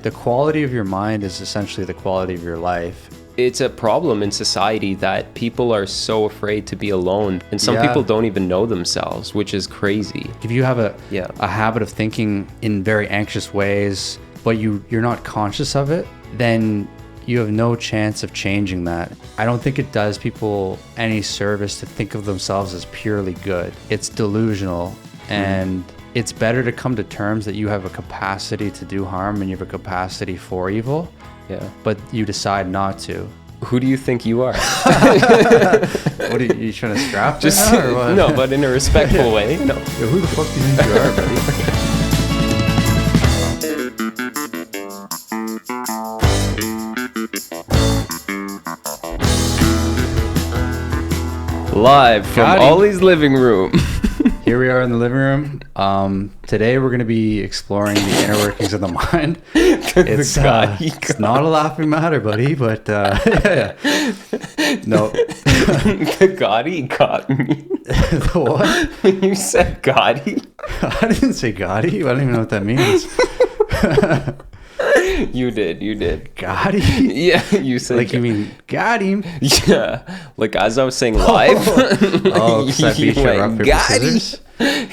The quality of your mind is essentially the quality of your life. It's a problem in society that people are so afraid to be alone, and some people don't even know themselves, which is crazy. If you have a habit of thinking in very anxious ways, but you're not conscious of it, then you have no chance of changing that. I don't think it does people any service to think of themselves as purely good. It's delusional, and it's better to come to terms that you have a capacity to do harm and you have a capacity for evil. Yeah. But you decide not to. Who do you think you are? What are you trying to scrap just right now, or what? No, but in a respectful way. No. Yo, who the fuck do you think you are, buddy? Live from Ollie's living room. Here we are in the living room. Today we're going to be exploring the inner workings of the mind. It's not a laughing matter, buddy, but yeah. No. The Gotti got me. The what? When you said Gotti? I didn't say Gotti. I don't even know what that means. You did. Gotti? Yeah, you said like you mean got him? Yeah, like as I was saying live. Oh, because I beat you rock, paper, scissors?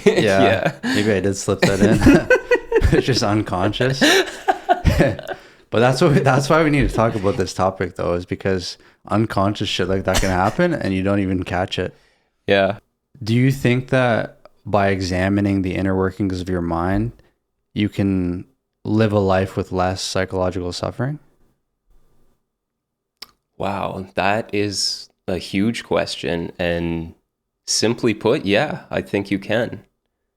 Yeah, maybe I did slip that in. It's just unconscious. But that's why we need to talk about this topic, though, is because unconscious shit like that can happen and you don't even catch it. Yeah. Do you think that by examining the inner workings of your mind, you can live a life with less psychological suffering? Wow, that is a huge question. And simply put, yeah, I think you can.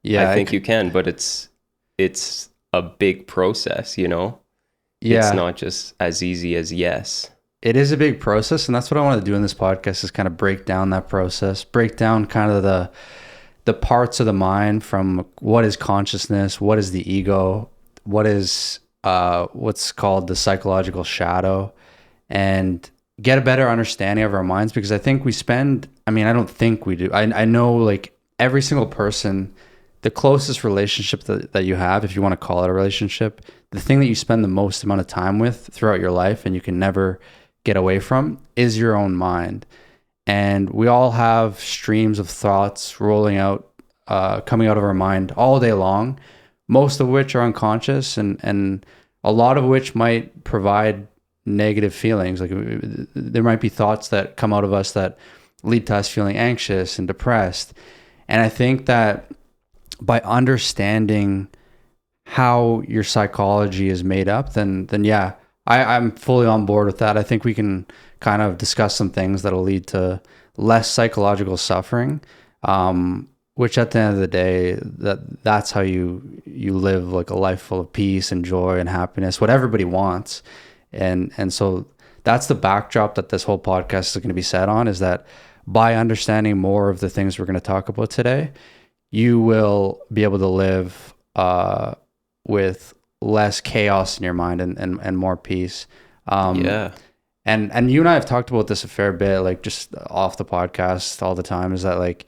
Yeah, I think you can, but it's a big process, you know? Yeah. It's not just as easy as yes. It is a big process, and that's what I want to do in this podcast, is kind of break down that process, break down kind of the parts of the mind, from what is consciousness, what is the ego, what is what's called the psychological shadow, and get a better understanding of our minds. Because I think I don't think we do. I know, like, every single person, the closest relationship that you have, if you want to call it a relationship, the thing that you spend the most amount of time with throughout your life and you can never get away from, is your own mind. And we all have streams of thoughts rolling out, coming out of our mind all day long, most of which are unconscious, and a lot of which might provide negative feelings. Like, there might be thoughts that come out of us that lead to us feeling anxious and depressed. And I think that by understanding how your psychology is made up, then yeah, I'm fully on board with that. I think we can kind of discuss some things that'll lead to less psychological suffering, which at the end of the day, that's how you live like a life full of peace and joy and happiness, what everybody wants. And so that's the backdrop that this whole podcast is going to be set on, is that by understanding more of the things we're going to talk about today, you will be able to live with less chaos in your mind and more peace. And you and I have talked about this a fair bit, like just off the podcast all the time, is that, like,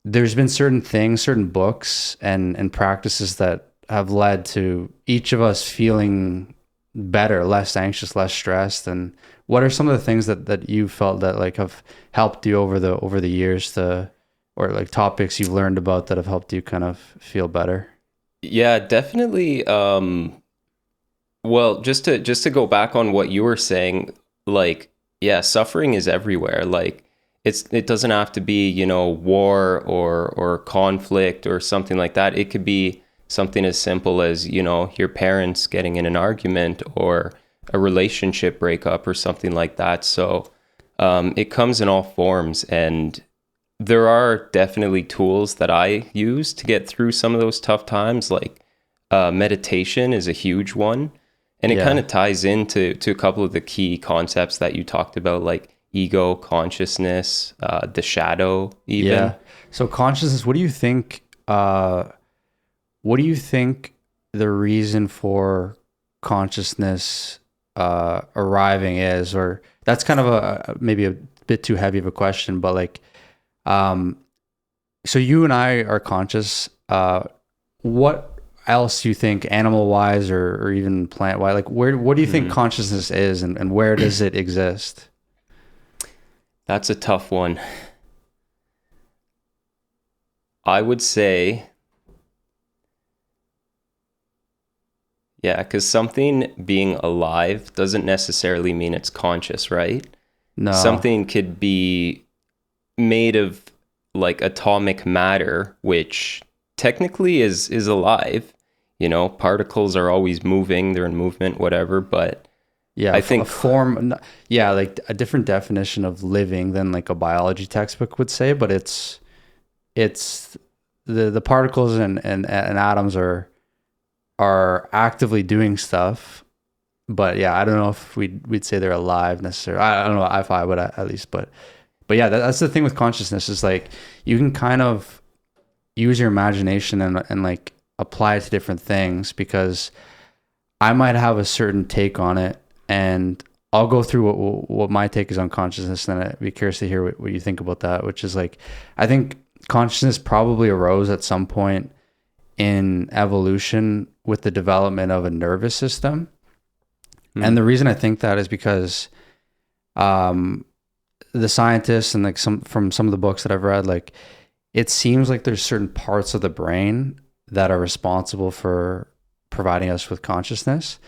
there's been certain things, certain books and practices that have led to each of us feeling better, less anxious, less stressed. And what are some of the things that you felt that, like, have helped you over the years or like topics you've learned about that have helped you kind of feel better? Yeah, definitely. Well, just to go back on what you were saying, like, yeah, suffering is everywhere. Like, it doesn't have to be, you know, war or conflict or something like that. It could be something as simple as, you know, your parents getting in an argument or a relationship breakup or something like that. So it comes in all forms, and there are definitely tools that I use to get through some of those tough times. Like meditation is a huge one, and it kind of ties into a couple of the key concepts that you talked about, like ego, consciousness, the shadow even. Yeah. So consciousness, what do you think the reason for consciousness arriving is? Or that's kind of maybe a bit too heavy of a question, but like, so you and I are conscious. What else you think animal wise or even plant wise, like what do you think consciousness is, and where does it exist? That's a tough one. I would say, yeah, because something being alive doesn't necessarily mean it's conscious, right? No. Something could be made of like atomic matter, which technically is alive. You know, particles are always moving, they're in movement, whatever. But Yeah, I think a form. Yeah, like a different definition of living than like a biology textbook would say, but it's the particles and atoms are actively doing stuff. But yeah, I don't know if we'd say they're alive necessarily. I don't know if I would at least, but yeah, that's the thing with consciousness is like you can kind of use your imagination and like apply it to different things, because I might have a certain take on it, and I'll go through what my take is on consciousness, and I'd be curious to hear what you think about that, which is like, I think consciousness probably arose at some point in evolution with the development of a nervous system. And the reason I think that is because the scientists and like from some of the books that I've read, like it seems like there's certain parts of the brain that are responsible for providing us with consciousness,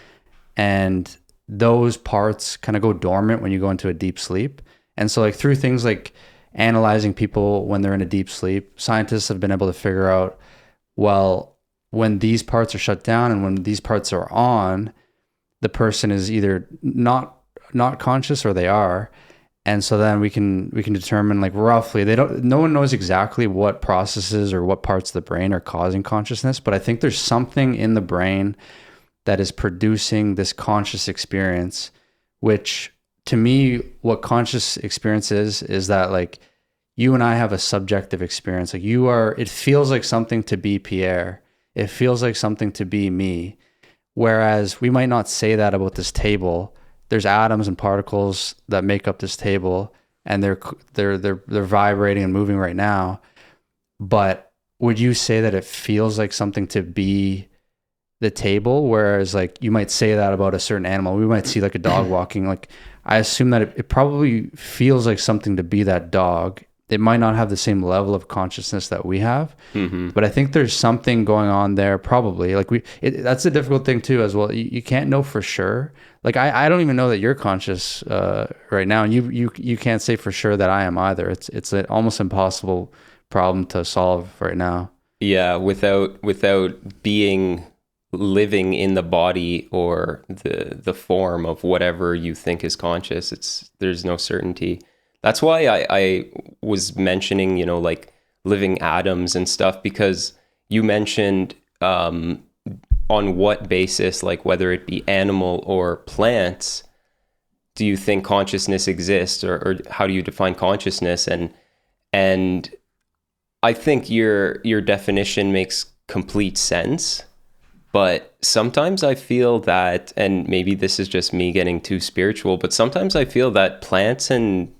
and those parts kind of go dormant when you go into a deep sleep. And so like through things like analyzing people when they're in a deep sleep, scientists have been able to figure out, well, when these parts are shut down and when these parts are on, the person is either not conscious or they are. And so then we can determine like roughly, no one knows exactly what processes or what parts of the brain are causing consciousness, but I think there's something in the brain that is producing this conscious experience, which to me, what conscious experience is that like you and I have a subjective experience. Like it feels like something to be Pierre. It feels like something to be me. Whereas we might not say that about this table. There's atoms and particles that make up this table, and they're vibrating and moving right now. But would you say that it feels like something to be the table? Whereas like you might say that about a certain animal. We might see like a dog walking. Like I assume that it probably feels like something to be that dog. It might not have the same level of consciousness that we have, but I think there's something going on there. Probably like that's a difficult thing too, as well. You can't know for sure. Like I don't even know that you're conscious right now, and you can't say for sure that I am either. It's an almost impossible problem to solve right now. Yeah, without being living in the body or the form of whatever you think is conscious, there's no certainty. That's why I was mentioning, you know, like living atoms and stuff, because you mentioned on what basis, like whether it be animal or plants, do you think consciousness exists, or how do you define consciousness? And I think your definition makes complete sense, but sometimes I feel that, and maybe this is just me getting too spiritual, but sometimes I feel that plants and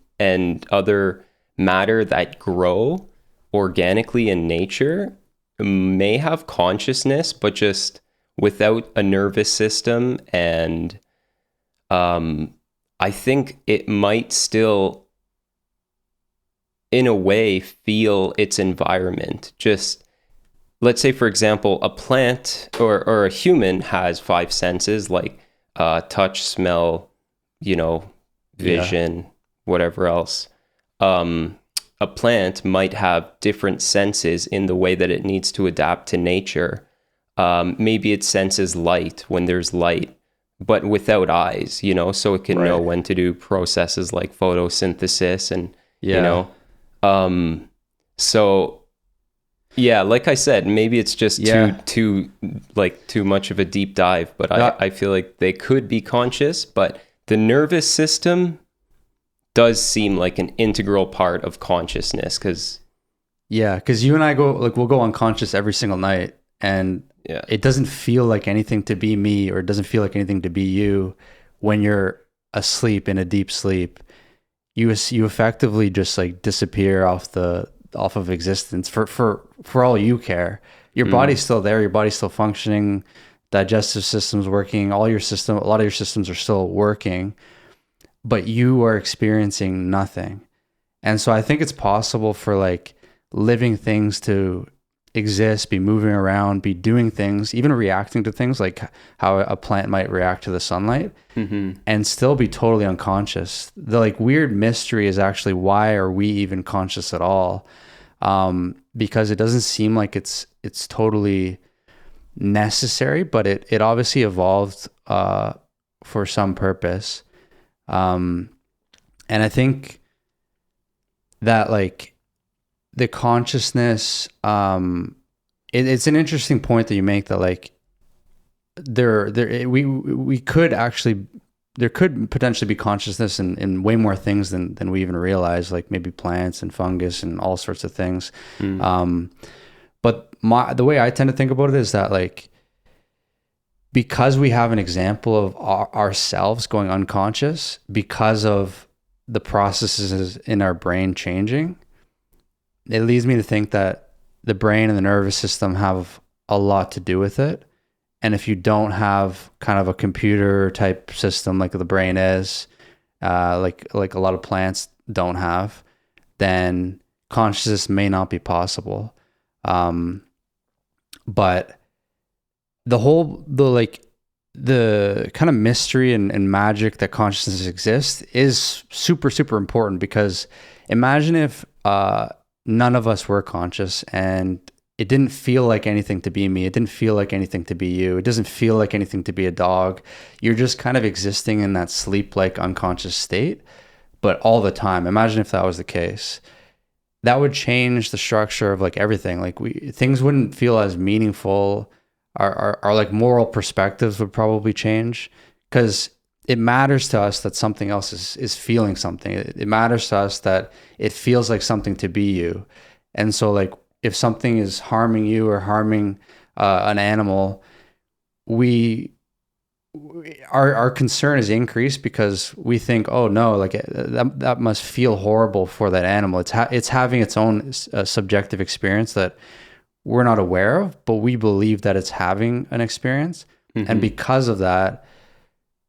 other matter that grow organically in nature may have consciousness, but just without a nervous system. And I think it might still, in a way, feel its environment. Just, let's say, for example, a plant or a human has 5 senses, like touch, smell, you know, vision, whatever else. A plant might have different senses in the way that it needs to adapt to nature. Maybe it senses light when there's light, but without eyes, you know, so it can know when to do processes like photosynthesis and, you know. So yeah, like I said, maybe it's just too much of a deep dive, but I feel like they could be conscious, but the nervous system does seem like an integral part of consciousness, because you and I we'll go unconscious every single night, and it doesn't feel like anything to be me, or it doesn't feel like anything to be you when you're asleep in a deep sleep. You effectively just like disappear off of existence for all you care. Your body's still there, your body's still functioning, digestive system's working, a lot of your systems are still working, but you are experiencing nothing. And so I think it's possible for like living things to exist, be moving around, be doing things, even reacting to things, like how a plant might react to the sunlight, and still be totally unconscious. The like weird mystery is actually, why are we even conscious at all? Because it doesn't seem like it's totally necessary, but it obviously evolved for some purpose. And I think that like the consciousness, it's an interesting point that you make, that like we could actually, there could potentially be consciousness in way more things than we even realize, like maybe plants and fungus and all sorts of things. But the way I tend to think about it is that like, because we have an example of ourselves going unconscious because of the processes in our brain changing, it leads me to think that the brain and the nervous system have a lot to do with it. And if you don't have kind of a computer type system like the brain is, like a lot of plants don't have, then consciousness may not be possible. But the kind of mystery and magic that consciousness exists is super, super important, because imagine if none of us were conscious and it didn't feel like anything to be me. It didn't feel like anything to be you. It doesn't feel like anything to be a dog. You're just kind of existing in that sleep-like unconscious state, but all the time. Imagine if that was the case. That would change the structure of like everything. Like things wouldn't feel as meaningful. Our like moral perspectives would probably change, because it matters to us that something else is feeling something. It matters to us that it feels like something to be you. And so like, if something is harming you or harming an animal, our concern is increased, because we think, oh no, like that must feel horrible for that animal. It's having its own subjective experience that we're not aware of, but we believe that it's having an experience. And because of that,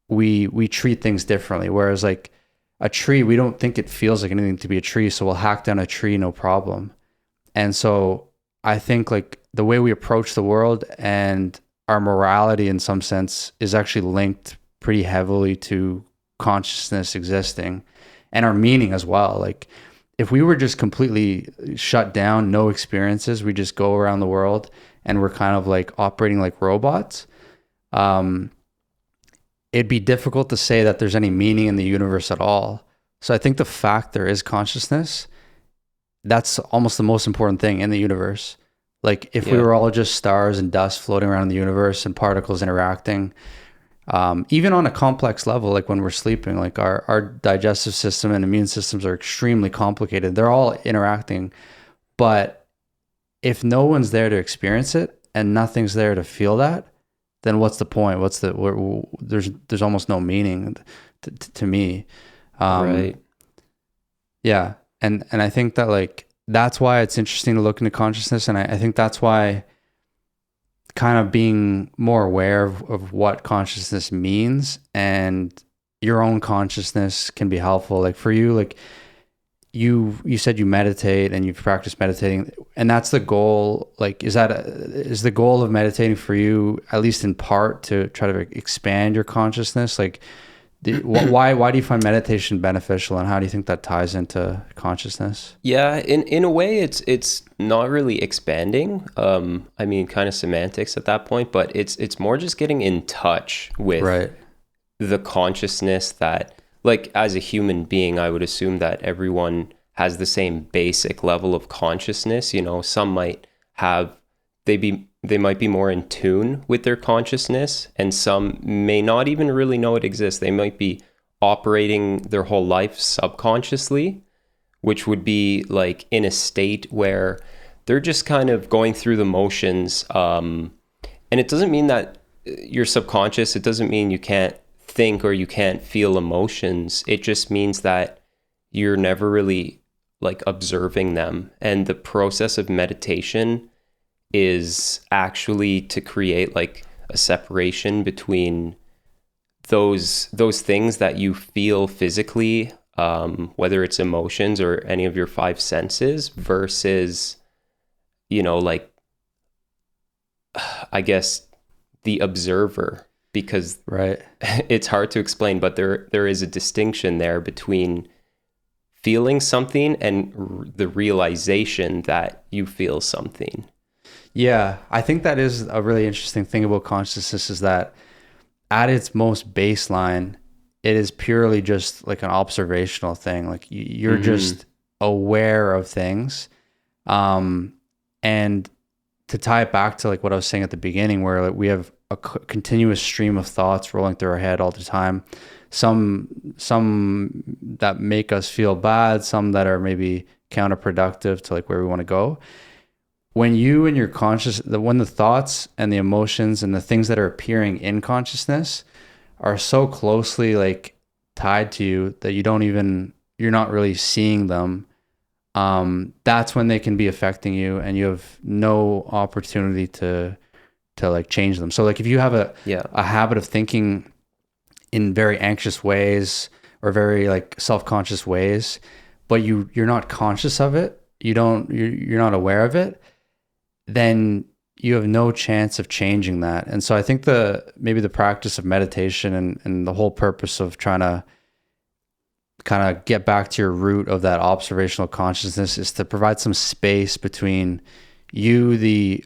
we treat things differently. Whereas like a tree, we don't think it feels like anything to be a tree, so we'll hack down a tree, no problem. And so I think like the way we approach the world and our morality in some sense is actually linked pretty heavily to consciousness existing, and our meaning as well. Like if we were just completely shut down, no experiences, we just go around the world and we're kind of like operating like robots, it'd be difficult to say that there's any meaning in the universe at all. So I think the fact there is consciousness, that's almost the most important thing in the universe. Like if we were all just stars and dust floating around in the universe and particles interacting, even on a complex level, like when we're sleeping, like our digestive system and immune systems are extremely complicated. They're all interacting, but if no one's there to experience it and nothing's there to feel that, then what's the point? There's almost no meaning to me. Right. Yeah. And I think that like, that's why it's interesting to look into consciousness. And I think that's why kind of being more aware of what consciousness means and your own consciousness can be helpful. Like for you, like you said you meditate and you've practiced meditating, and that's the goal. Like, is the goal of meditating for you, at least in part, to try to expand your consciousness? Like, why do you find meditation beneficial, and how do you think that ties into consciousness? Yeah, in a way, it's not really expanding. I mean, kind of semantics at that point, but it's more just getting in touch with the consciousness that, like, as a human being, I would assume that everyone has the same basic level of consciousness. You know, some might have they might be more in tune with their consciousness, and some may not even really know it exists. They might be operating their whole life subconsciously, which would be like in a state where they're just kind of going through the motions. And it doesn't mean that you're subconscious. It doesn't mean you can't think or you can't feel emotions. It just means that you're never really like observing them. And the process of meditation is actually to create like a separation between those things that you feel physically, whether it's emotions or any of your five senses, versus, you know, like, I guess the observer, because Right. it's hard to explain, but there is a distinction there between feeling something and the realization that you feel something. Yeah, I think that is a really interesting thing about consciousness, is that at its most baseline, it is purely just like an observational thing. Like you're just aware of things. And to tie it back to like what I was saying at the beginning, where like we have a continuous stream of thoughts rolling through our head all the time. Some that make us feel bad, some that are maybe counterproductive to like where we want to go. When you and your when the thoughts and the emotions and the things that are appearing in consciousness are so closely like tied to you that you're not really seeing them, that's when they can be affecting you and you have no opportunity to like change them. So like if you have a habit of thinking in very anxious ways or very like self-conscious ways, but you're not conscious of it, you're not aware of it, then you have no chance of changing that. And so I think maybe the practice of meditation and the whole purpose of trying to kind of get back to your root of that observational consciousness is to provide some space between you, the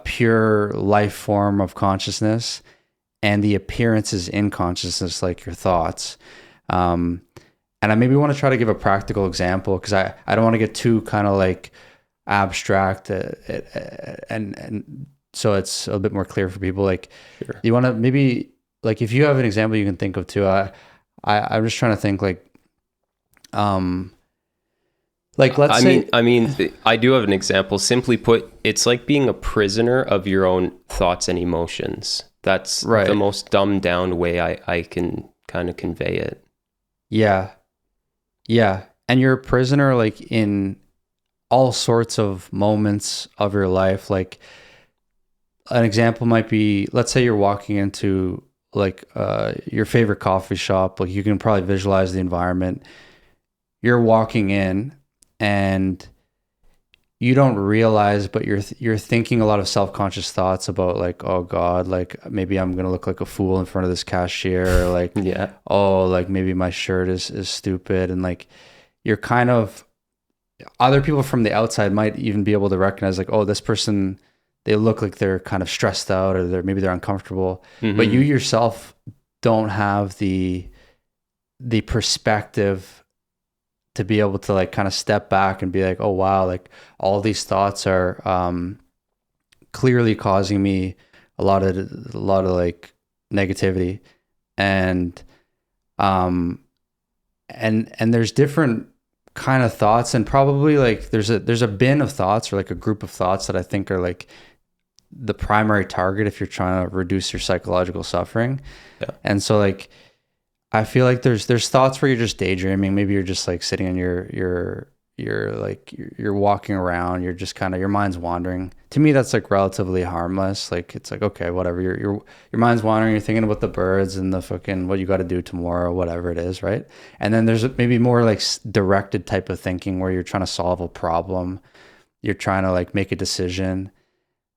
pure life form of consciousness, and the appearances in consciousness, like your thoughts. And I maybe want to try to give a practical example, because I don't want to get too kind of like abstract, and so it's a bit more clear for people. Like, sure. You want to maybe, like, if you have an example you can think of too. I'm just trying to think like let's say, I mean, I do have an example. Simply put, it's like being a prisoner of your own thoughts and emotions. That's right. The most dumbed down way I can kind of convey it. Yeah. And you're a prisoner like in all sorts of moments of your life. Like an example might be, let's say you're walking into like your favorite coffee shop. Like you can probably visualize the environment. You're walking in and you don't realize, but you're thinking a lot of self-conscious thoughts about like, oh God, like maybe I'm gonna look like a fool in front of this cashier, or like, yeah, oh, like maybe my shirt is stupid, and like you're kind of, other people from the outside might even be able to recognize like, oh, this person, they look like they're kind of stressed out, or maybe they're uncomfortable, but you yourself don't have the perspective to be able to like kind of step back and be like, oh wow, like all these thoughts are clearly causing me a lot of like negativity, and there's different kind of thoughts, and probably like there's a bin of thoughts, or like a group of thoughts that I think are like the primary target if you're trying to reduce your psychological suffering. Yeah. And so like I feel like there's thoughts where you're just daydreaming. Maybe you're just like sitting in you're walking around. You're just kind of, your mind's wandering. To me, that's like relatively harmless. Like it's like, okay, whatever. Your mind's wandering. You're thinking about the birds and the fucking what you got to do tomorrow, whatever it is, right? And then there's maybe more like directed type of thinking where you're trying to solve a problem. You're trying to like make a decision.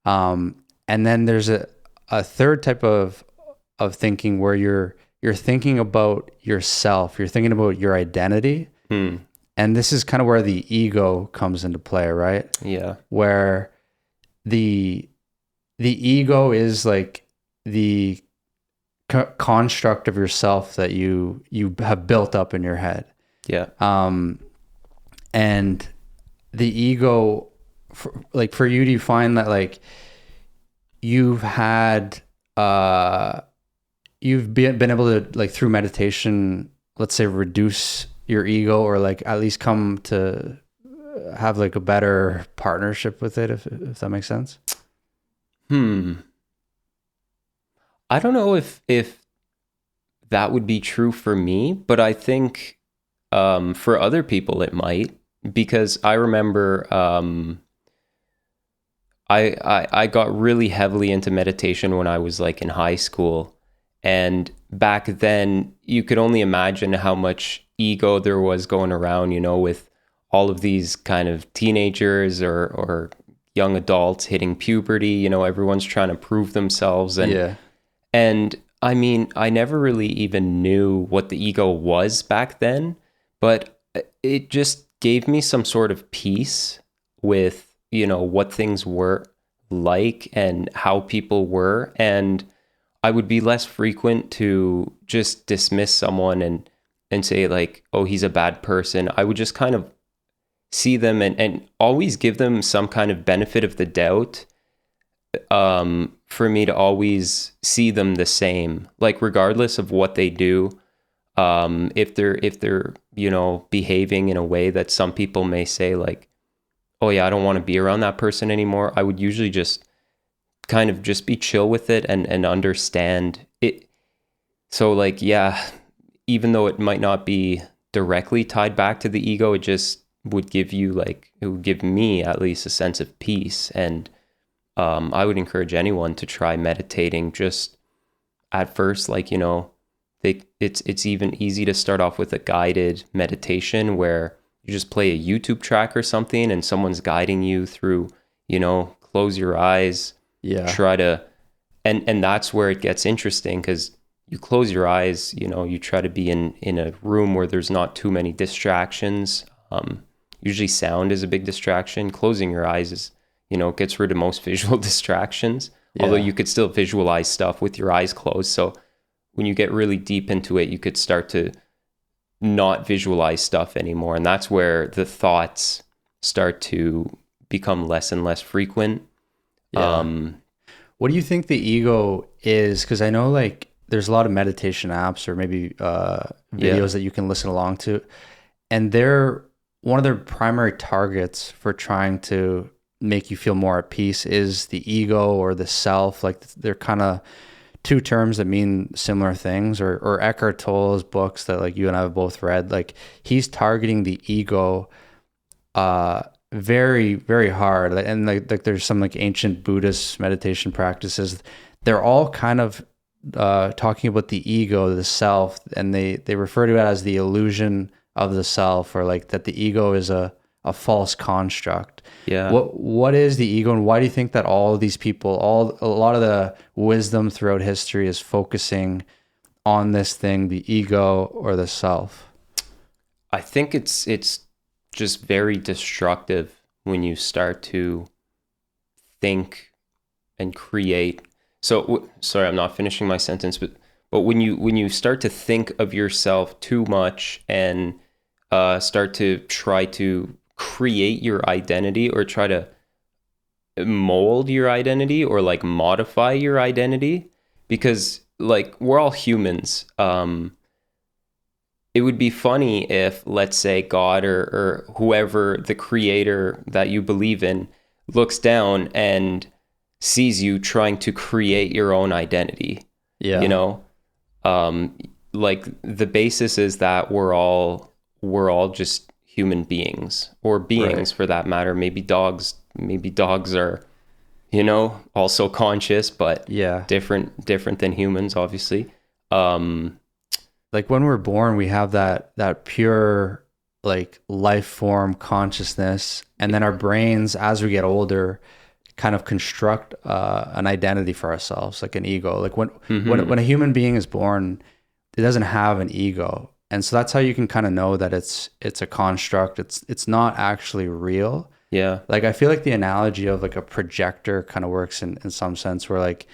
And then there's a third type of thinking where you're thinking about yourself. You're thinking about your identity. And this is kind of where the ego comes into play, right? Yeah. Where the ego is like the construct of yourself that you have built up in your head. Yeah. And the ego, for you, do you find that like you've had you've been able to, like, through meditation, let's say, reduce your ego, or like at least come to have like a better partnership with it, if that makes sense? I don't know if that would be true for me, but I think for other people it might, because I remember I got really heavily into meditation when I was like in high school. And back then, you could only imagine how much ego there was going around, you know, with all of these kind of teenagers or young adults hitting puberty. You know, everyone's trying to prove themselves. Yeah. And I mean, I never really even knew what the ego was back then, but it just gave me some sort of peace with, you know, what things were like and how people were. And I would be less frequent to just dismiss someone and say like, oh, he's a bad person. I would just kind of see them and always give them some kind of benefit of the doubt, for me to always see them the same, like regardless of what they do. If they're, you know, behaving in a way that some people may say like, oh yeah, I don't want to be around that person anymore. I would usually just kind of just be chill with it and understand it. So like, yeah, even though it might not be directly tied back to the ego, it just would give you like, it would give me at least a sense of peace. And I would encourage anyone to try meditating just at first, like, you know, it's even easy to start off with a guided meditation where you just play a YouTube track or something and someone's guiding you through, you know, close your eyes, try to, and that's where it gets interesting because you close your eyes, you know, you try to be in a room where there's not too many distractions. Usually sound is a big distraction. Closing your eyes is, you know, gets rid of most visual distractions, although you could still visualize stuff with your eyes closed. So when you get really deep into it, you could start to not visualize stuff anymore. And that's where the thoughts start to become less and less frequent. What do you think the ego is? Because I know like there's a lot of meditation apps or maybe videos that you can listen along to. And one of their primary targets for trying to make you feel more at peace is the ego or the self. Like they're kind of two terms that mean similar things. Or Eckhart Tolle's books that like you and I have both read, like he's targeting the ego very, very hard. And like there's some like ancient Buddhist meditation practices. They're all kind of talking about the ego, the self, and they refer to it as the illusion of the self, or like that the ego is a false construct. Yeah. What is the ego, and why do you think that all of these people, a lot of the wisdom throughout history is focusing on this thing, the ego or the self? I think it's just very destructive when you start to think and create. So sorry, I'm not finishing my sentence, but when you start to think of yourself too much and start to try to create your identity or try to mold your identity or like modify your identity, because like we're all humans. It would be funny if, let's say, God or whoever, the creator that you believe in, looks down and sees you trying to create your own identity. Yeah. You know, like the basis is that we're all just human beings, or beings, right, for that matter. Maybe dogs are, you know, also conscious, but different than humans, obviously. Like when we're born, we have that pure like life form consciousness, and then our brains, as we get older, kind of construct an identity for ourselves, like an ego. Like when a human being is born, it doesn't have an ego, and so that's how you can kind of know that it's a construct. It's not actually real. Yeah. Like I feel like the analogy of like a projector kind of works in some sense, where like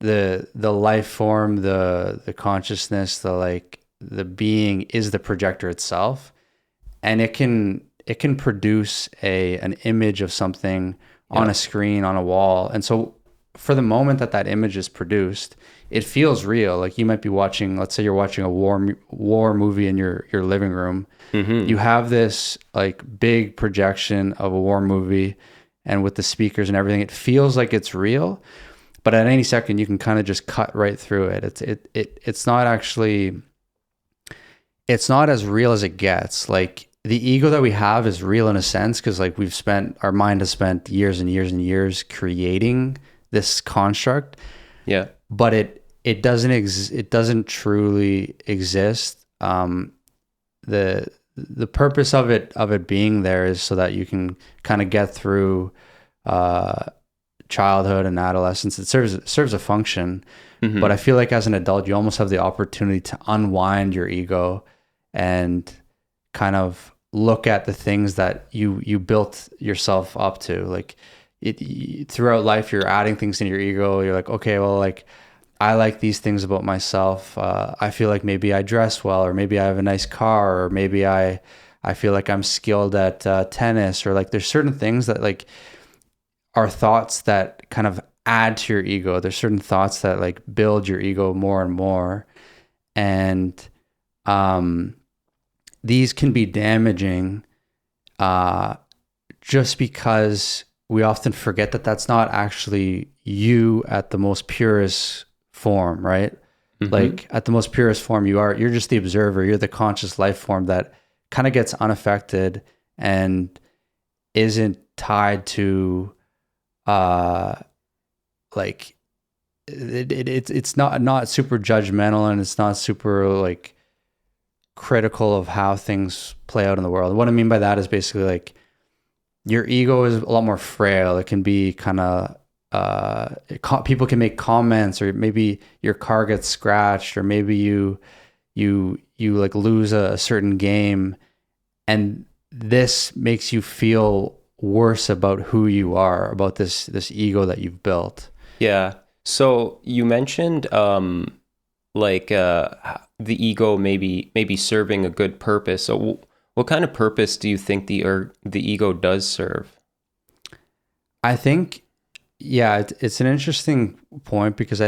the life form, the consciousness, the being is the projector itself, and it can produce an image of something on a screen, on a wall. And so for the moment that image is produced, it feels real. Like you might be watching, let's say you're watching a war movie in your living room. Mm-hmm. You have this like big projection of a war movie, and with the speakers and everything, it feels like it's real. But at any second, you can kind of just cut right through it. It's not actually, it's not as real as it gets. Like the ego that we have is real in a sense, because like our mind has spent years and years and years creating this construct, Yeah. but it doesn't truly exist. The purpose of it being there is so that you can kind of get through childhood and adolescence. It serves a function, but I feel like as an adult, you almost have the opportunity to unwind your ego and kind of look at the things that you built yourself up to. Like throughout life, you're adding things in your ego. You're like, okay, well, like I like these things about myself. I feel like maybe I dress well, or maybe I have a nice car, or maybe I feel like I'm skilled at tennis, or like there's certain things that like are thoughts that kind of add to your ego. There's certain thoughts that like build your ego more and more. And these can be damaging just because we often forget that that's not actually you at the most purest form, right? Like at the most purest form, you're just the observer. You're the conscious life form that kind of gets unaffected and isn't tied to like it's not super judgmental, and it's not super like critical of how things play out in the world. What I mean by that is basically like your ego is a lot more frail. It can be kind of people can make comments, or maybe your car gets scratched, or maybe you like lose a certain game, and this makes you feel worse about who you are, about this ego that you've built. Yeah. So you mentioned the ego maybe serving a good purpose. So what kind of purpose do you think the ego does serve? I think, yeah, it's an interesting point, because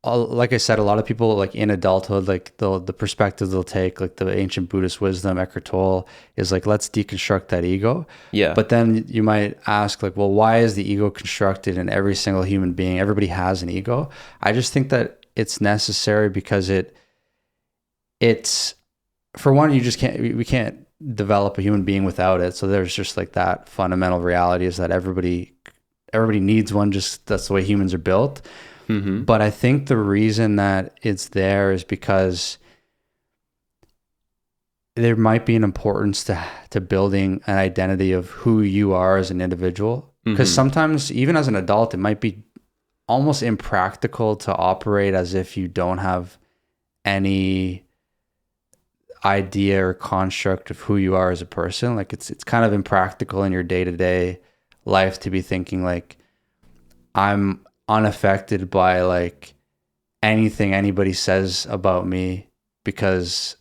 like I said, a lot of people like in adulthood, like the perspective they'll take, like the ancient Buddhist wisdom, Eckhart Tolle, is like, let's deconstruct that ego. Yeah. But then you might ask, like, well, why is the ego constructed in every single human being? Everybody has an ego. I just think that it's necessary because it's for one, we can't develop a human being without it. So there's just like that fundamental reality is that everybody needs one. Just that's the way humans are built. But I think the reason that it's there is because there might be an importance to building an identity of who you are as an individual. Because sometimes, even as an adult, it might be almost impractical to operate as if you don't have any idea or construct of who you are as a person. Like it's kind of impractical in your day-to-day life to be thinking like, I'm unaffected by like anything anybody says about me, because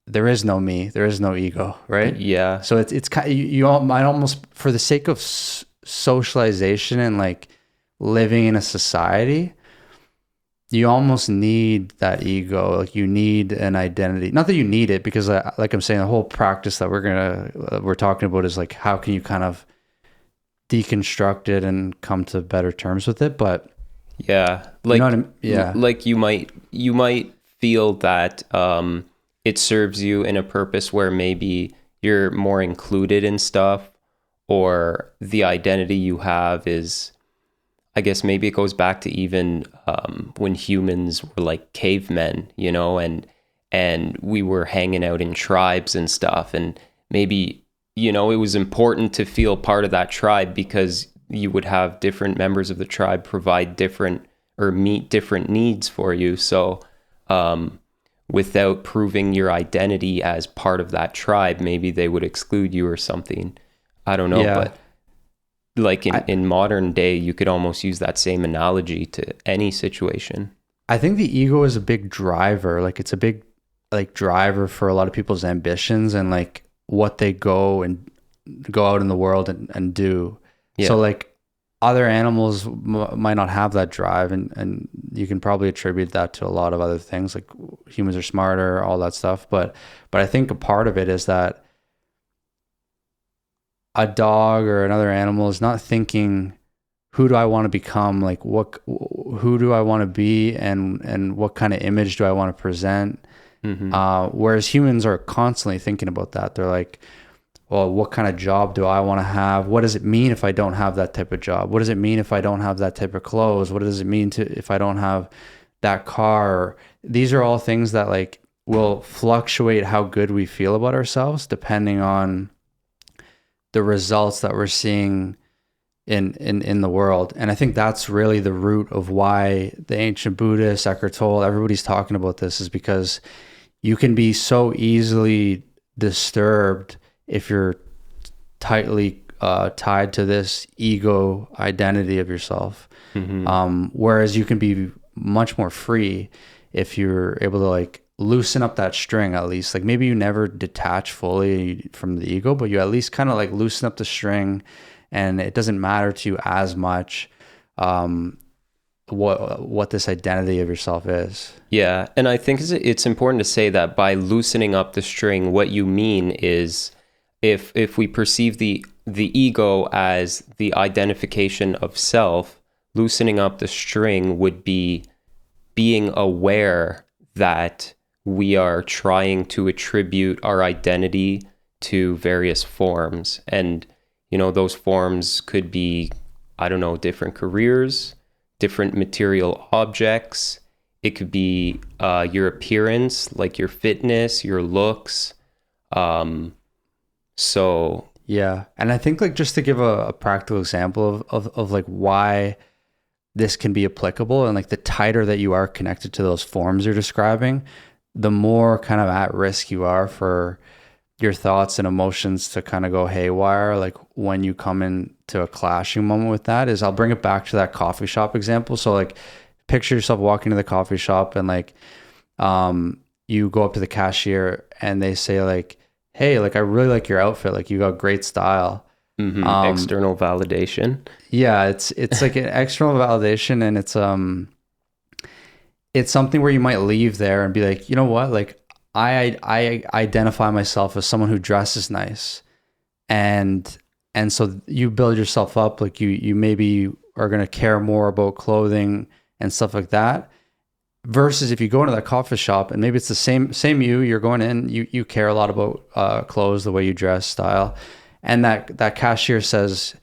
there is no me, there is no ego, right? Yeah. So it's kind of, you might almost, for the sake of socialization and like living in a society, you almost need that ego. Like you need an identity. Not that you need it, because like I'm saying, the whole practice that we're talking about is like, how can you kind of deconstruct it and come to better terms with it? But yeah, like, you know what I mean? Yeah, like you might feel that it serves you in a purpose where maybe you're more included in stuff, or the identity you have is, I guess maybe it goes back to even when humans were like cavemen, you know, and we were hanging out in tribes and stuff, and maybe, you know, it was important to feel part of that tribe because you would have different members of the tribe provide different or meet different needs for you. So without proving your identity as part of that tribe, maybe they would exclude you or something. I don't know, yeah. but like in modern day, you could almost use that same analogy to any situation. I think the ego is a big driver. Like it's a big like driver for a lot of people's ambitions and like what they go out in the world and do. Yeah. So like other animals might not have that drive, and you can probably attribute that to a lot of other things, like humans are smarter, all that stuff. But I think a part of it is that a dog or another animal is not thinking, who do I want to become? Like who do I want to be? And what kind of image do I want to present? Whereas humans are constantly thinking about that. They're like, well, what kind of job do I want to have? What does it mean if I don't have that type of job? What does it mean if I don't have that type of clothes? What does it mean if I don't have that car? These are all things that like will fluctuate how good we feel about ourselves depending on the results that we're seeing in the world. And I think that's really the root of why the ancient Buddhists, Eckhart Tolle, everybody's talking about this, is because you can be so easily disturbed if you're tightly tied to this ego identity of yourself. Whereas you can be much more free if you're able to like loosen up that string, at least. Like maybe you never detach fully from the ego, but you at least kind of like loosen up the string, and it doesn't matter to you as much what this identity of yourself is. Yeah, and I think it's important to say that by loosening up the string, what you mean is if we perceive the ego as the identification of self, loosening up the string would be being aware that we are trying to attribute our identity to various forms. And, you know, those forms could be, I don't know, different careers, different material objects. It could be your appearance, like your fitness, your looks. So yeah, and I think like just to give a practical example of like why this can be applicable, and like the tighter that you are connected to those forms you're describing, the more kind of at risk you are for your thoughts and emotions to kind of go haywire. Like when you come into a clashing moment with that, is I'll bring it back to that coffee shop example. So like picture yourself walking to the coffee shop and like you go up to the cashier and they say like, hey, like I really like your outfit, like you got great style. External validation. Yeah, it's like an external validation, and it's something where you might leave there and be like, you know what, like I identify myself as someone who dresses nice, and so you build yourself up, like you maybe are going to care more about clothing and stuff like that, versus if you go into that coffee shop and maybe it's the same you're going in, you care a lot about clothes, the way you dress, style, and that cashier says,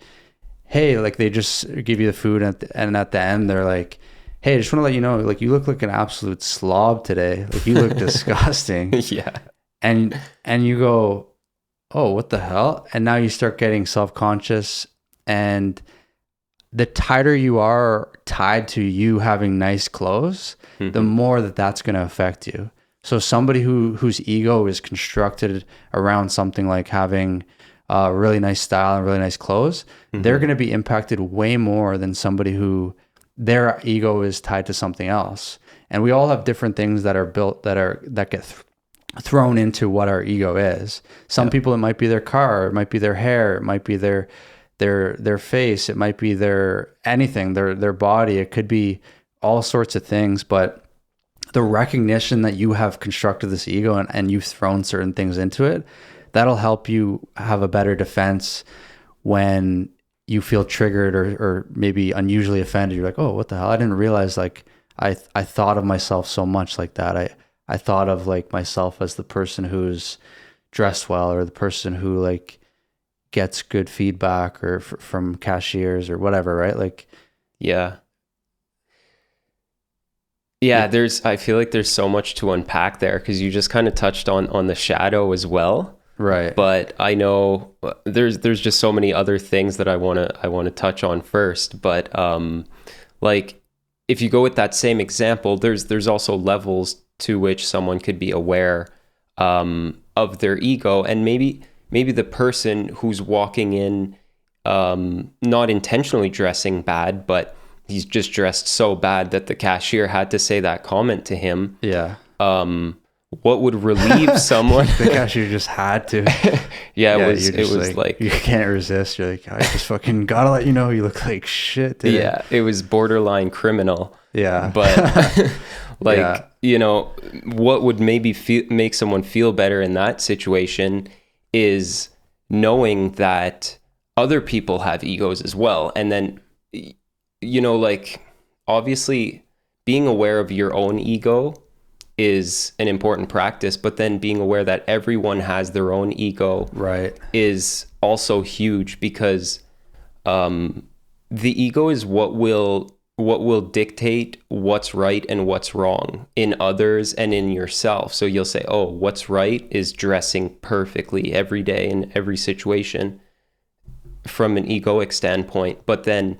hey, like they just give you the food, and at the end they're like, hey, I just want to let you know, like you look like an absolute slob today. Like you look disgusting. Yeah. And you go, oh, what the hell? And now you start getting self-conscious, and the tighter you are tied to you having nice clothes, the more that's going to affect you. So somebody whose ego is constructed around something like having really nice style and really nice clothes, they're going to be impacted way more than somebody who their ego is tied to something else. And we all have different things that are built that get thrown into what our ego is. Some people, it might be their car, it might be their hair, it might be their face, it might be their anything, their body, it could be all sorts of things. But the recognition that you have constructed this ego and you've thrown certain things into it, that'll help you have a better defense when you feel triggered or maybe unusually offended. You're like, oh, what the hell? I didn't realize like I thought of myself so much like that. I thought of like myself as the person who's dressed well, or the person who like gets good feedback or from cashiers or whatever, right? Like, yeah. I feel like there's so much to unpack there, because you just kind of touched on the shadow as well. Right. But I know there's just so many other things that I want to touch on first. But like if you go with that same example, there's also levels to which someone could be aware of their ego, and maybe the person who's walking in not intentionally dressing bad, but he's just dressed so bad that the cashier had to say that comment to him. Yeah. What would relieve someone? The cashier just had to. Yeah, it was like you can't resist. You're like, I just fucking gotta let you know you look like shit today. Yeah, it was borderline criminal. Yeah. But like, you know, what would maybe make someone feel better in that situation is knowing that other people have egos as well. And then, you know, like obviously being aware of your own ego is an important practice, but then being aware that everyone has their own ego Right. is also huge, because the ego is what will dictate what's right and what's wrong in others and in yourself. So you'll say, oh, what's right is dressing perfectly every day in every situation from an egoic standpoint. But then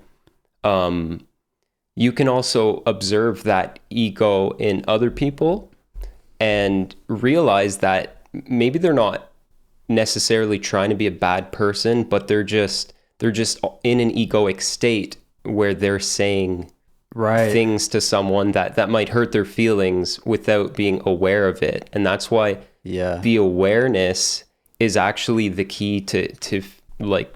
you can also observe that ego in other people and realize that maybe they're not necessarily trying to be a bad person, but they're just in an egoic state where they're saying things to someone that might hurt their feelings without being aware of it. And that's why the awareness is actually the key to like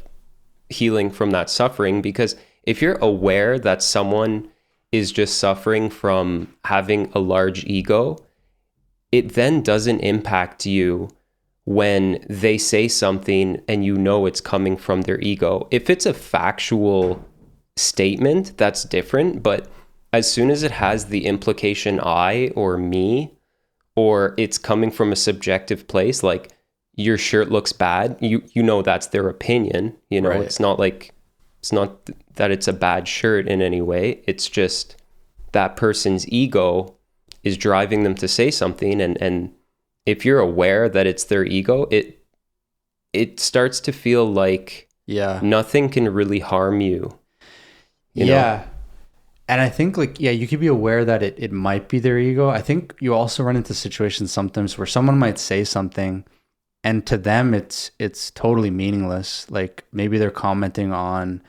healing from that suffering. Because if you're aware that someone is just suffering from having a large ego, it then doesn't impact you when they say something and you know it's coming from their ego. If it's a factual statement, that's different. But as soon as it has the implication I or me, or it's coming from a subjective place, like your shirt looks bad, you know that's their opinion. You know, it's not that it's a bad shirt in any way. It's just that person's ego is driving them to say something, and if you're aware that it's their ego, it starts to feel like nothing can really harm you. You know? And I think you could be aware that it might be their ego. I think you also run into situations sometimes where someone might say something and to them it's totally meaningless. Like maybe they're commenting on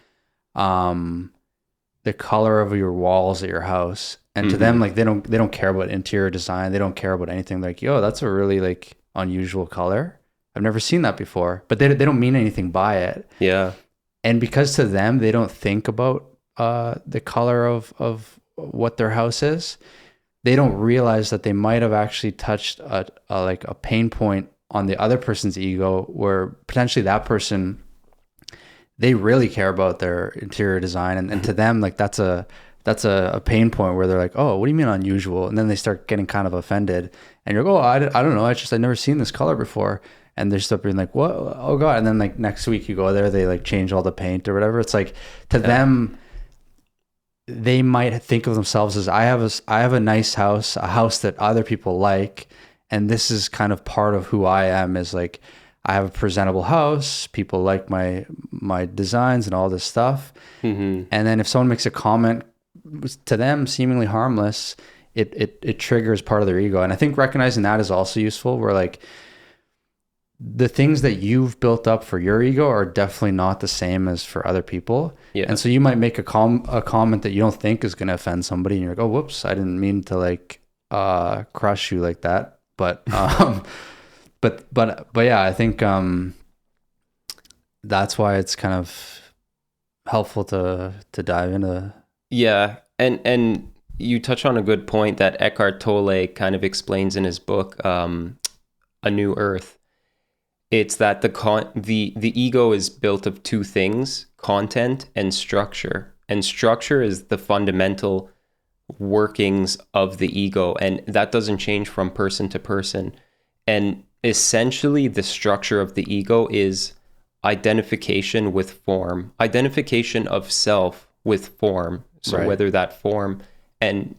the color of your walls at your house. And to them, like they don't care about interior design. They don't care about anything. Like, yo, that's a really like unusual color. I've never seen that before. But they don't mean anything by it. Yeah. And because to them, they don't think about the color of what their house is, they don't realize that they might have actually touched a pain point on the other person's ego, where potentially that person, they really care about their interior design, and to them, like that's a pain point where they're like, oh, what do you mean unusual? And then they start getting kind of offended, and you're like, oh, I don't know, I've never seen this color before. And they're still being like, what? Oh God. And then like next week you go there, they like change all the paint or whatever. It's like to them, they might think of themselves as I have a nice house, a house that other people like. And this is kind of part of who I am, is like, I have a presentable house. People like my designs and all this stuff. And then if someone makes a comment to them seemingly harmless, it triggers part of their ego. And I think recognizing that is also useful, where like, the things that you've built up for your ego are definitely not the same as for other people. Yeah. And so you might make a comment that you don't think is going to offend somebody, and you're like, oh, whoops, I didn't mean to like crush you like that. But but yeah, I think that's why it's kind of helpful to dive into. Yeah, and you touch on a good point that Eckhart Tolle kind of explains in his book, A New Earth. It's that the ego is built of two things: content and structure. And structure is the fundamental workings of the ego, and that doesn't change from person to person. And essentially, the structure of the ego is identification with form, identification of self with form. So whether that form, and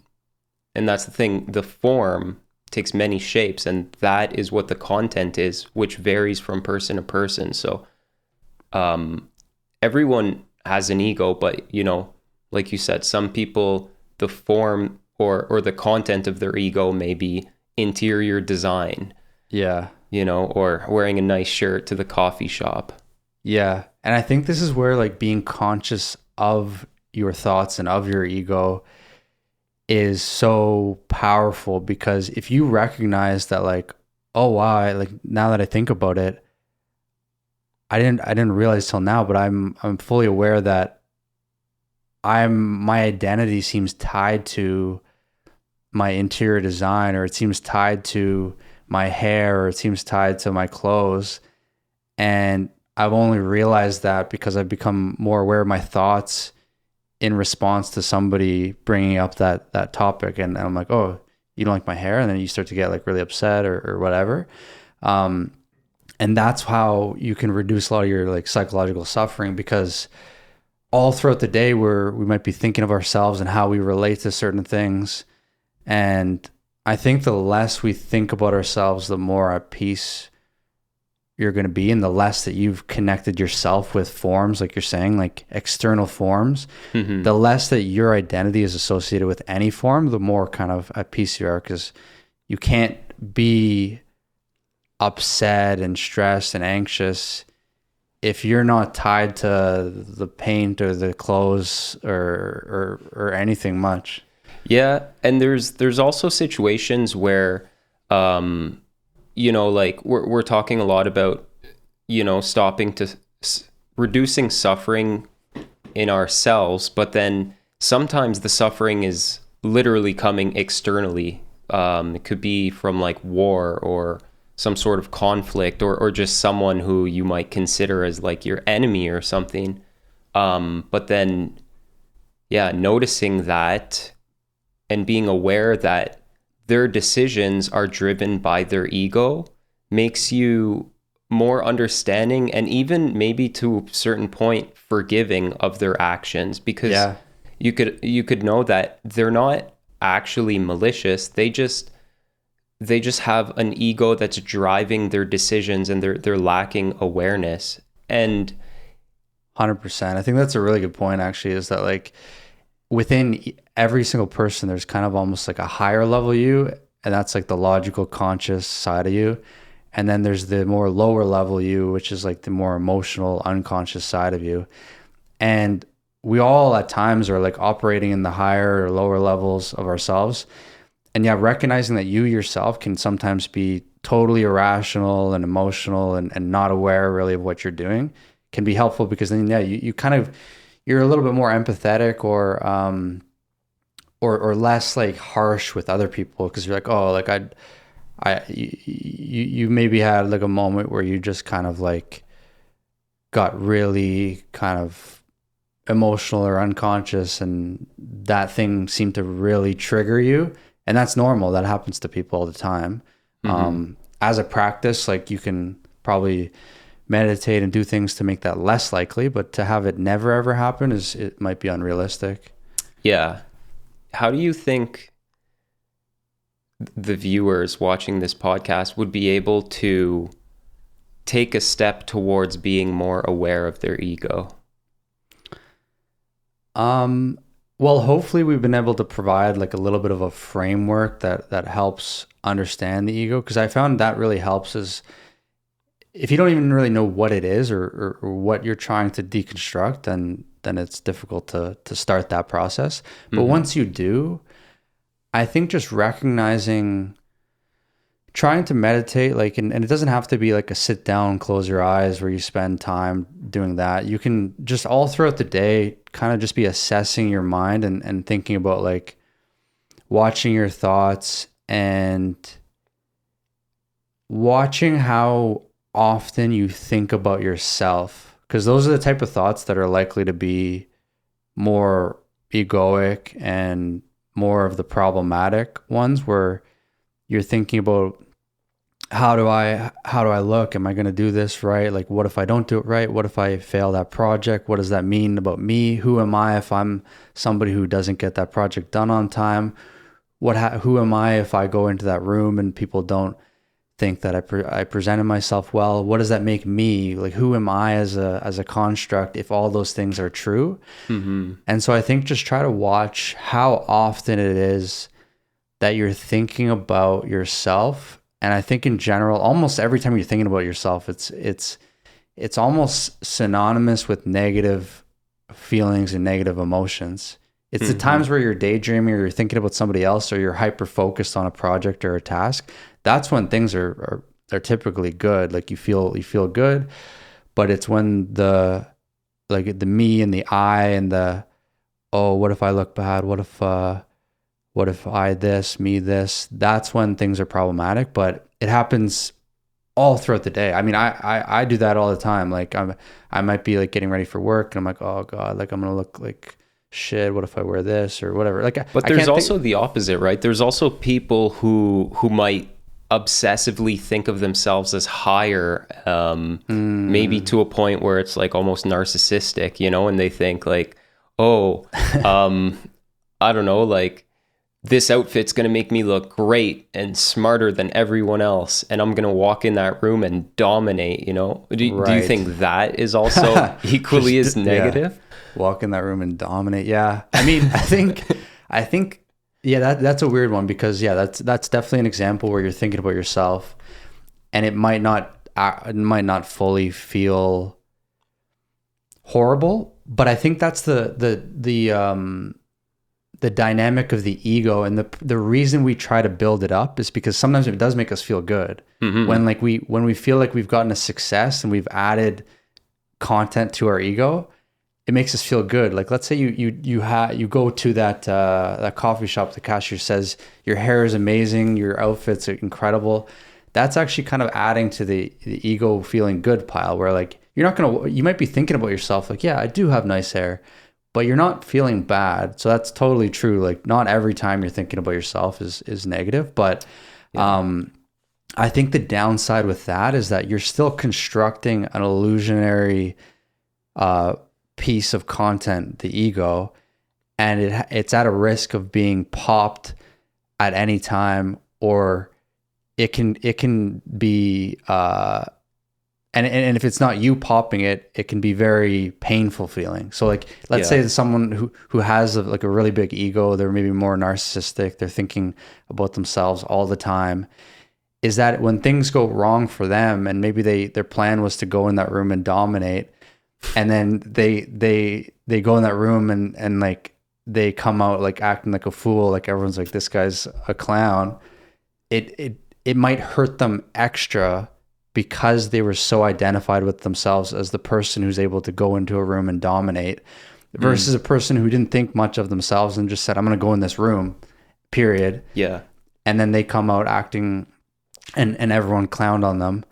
that's the thing, the form takes many shapes, and that is what the content is, which varies from person to person. So everyone has an ego, but you know, like you said, some people, the form or the content of their ego may be interior design, you know, or wearing a nice shirt to the coffee shop. And I think this is where like being conscious of your thoughts and of your ego is so powerful, because if you recognize that, like, oh wow, like now that I think about it, I didn't realize till now, but I'm fully aware that my identity seems tied to my interior design, or it seems tied to my hair, or it seems tied to my clothes. And I've only realized that because I've become more aware of my thoughts in response to somebody bringing up that topic. And I'm like, oh, you don't like my hair, and then you start to get like really upset or whatever. And that's how you can reduce a lot of your like psychological suffering, because all throughout the day we might be thinking of ourselves and how we relate to certain things. And I think the less we think about ourselves, the more at peace you're going to be, and the less that you've connected yourself with forms, like you're saying, like external forms, the less that your identity is associated with any form, the more kind of at peace you are, because you can't be upset and stressed and anxious if you're not tied to the paint or the clothes or anything much. Yeah, and there's also situations where like we're talking a lot about, stopping to reducing suffering in ourselves, but then sometimes the suffering is literally coming externally. It could be from like war or some sort of conflict, or just someone who you might consider as like your enemy or something. But then, yeah, noticing that and being aware that their decisions are driven by their ego makes you more understanding, and even maybe to a certain point forgiving of their actions, because you could know that they're not actually malicious. They just have an ego that's driving their decisions, and they're lacking awareness. And 100%. I think that's a really good point, actually, is that like within every single person, there's kind of almost like a higher level you, and that's like the logical, conscious side of you. And then there's the more lower level you, which is like the more emotional, unconscious side of you. And we all at times are like operating in the higher or lower levels of ourselves. And yeah, recognizing that you yourself can sometimes be totally irrational and emotional and not aware really of what you're doing can be helpful, because then, yeah, you kind of, you're a little bit more empathetic or less like harsh with other people, because you're like, oh, like you maybe had like a moment where you just kind of like got really kind of emotional or unconscious, and that thing seemed to really trigger you. And that's normal. That happens to people all the time. As a practice, like you can probably meditate and do things to make that less likely, but to have it never ever happen it might be unrealistic. Yeah. How do you think the viewers watching this podcast would be able to take a step towards being more aware of their ego? Well, hopefully we've been able to provide like a little bit of a framework that helps understand the ego, because I found that really helps. Is if you don't even really know what it is or what you're trying to deconstruct, then it's difficult to start that process. But once you do, I think just recognizing, trying to meditate, like, and it doesn't have to be like a sit down, close your eyes where you spend time doing that. You can just all throughout the day kind of just be assessing your mind and thinking about like watching your thoughts and watching how often you think about yourself, because those are the type of thoughts that are likely to be more egoic and more of the problematic ones, where you're thinking about how do I look? Am I going to do this right? Like, what if I don't do it right? What if I fail that project? What does that mean about me? Who am I if I'm somebody who doesn't get that project done on time? Who am I if I go into that room and people don't think that I presented myself well? What does that make me? Like, who am I as a construct if all those things are true? And so I think just try to watch how often it is that you're thinking about yourself. And I think in general, almost every time you're thinking about yourself, it's almost synonymous with negative feelings and negative emotions. It's the times where you're daydreaming or you're thinking about somebody else or you're hyper focused on a project or a task. That's when things are typically good. Like you feel good, but it's when the me and the I and the, oh, what if I look bad? What if I this, me this? That's when things are problematic, but it happens all throughout the day. I mean, I do that all the time. Like I might be like getting ready for work and I'm like, oh God, like I'm going to look like shit, what if I wear this or whatever? Like, But I there's can't also think. the opposite, right? There's also people who might obsessively think of themselves as higher, maybe to a point where it's like almost narcissistic, you know, and they think like, oh, I don't know, like this outfit's going to make me look great and smarter than everyone else, and I'm going to walk in that room and dominate, you know? Do you Right. think that is also equally as Yeah. negative? Walk in that room and dominate. Yeah. I mean, I think, yeah, that's a weird one because yeah, that's definitely an example where you're thinking about yourself and it might not fully feel horrible, but I think that's the dynamic of the ego, and the reason we try to build it up is because sometimes it does make us feel good when we feel like we've gotten a success and we've added content to our ego. It makes us feel good. Like, let's say you go to that coffee shop, the cashier says your hair is amazing, your outfit's incredible. That's actually kind of adding to the ego feeling good pile, where like you might be thinking about yourself like, yeah, I do have nice hair, but you're not feeling bad. So that's totally true. Like, not every time you're thinking about yourself is negative, but I think the downside with that is that you're still constructing an illusionary piece of content, the ego, and it's at a risk of being popped at any time, or it can be and if it's not you popping it, it can be very painful feeling. So like, let's say someone who has like a really big ego, they're maybe more narcissistic, they're thinking about themselves all the time, is that when things go wrong for them, and maybe their plan was to go in that room and dominate, and then they go in that room and like they come out like acting like a fool, like everyone's like, this guy's a clown, it might hurt them extra because they were so identified with themselves as the person who's able to go into a room and dominate, versus a person who didn't think much of themselves and just said, I'm going to go in this room, period. Yeah. And then they come out acting and everyone clowned on them.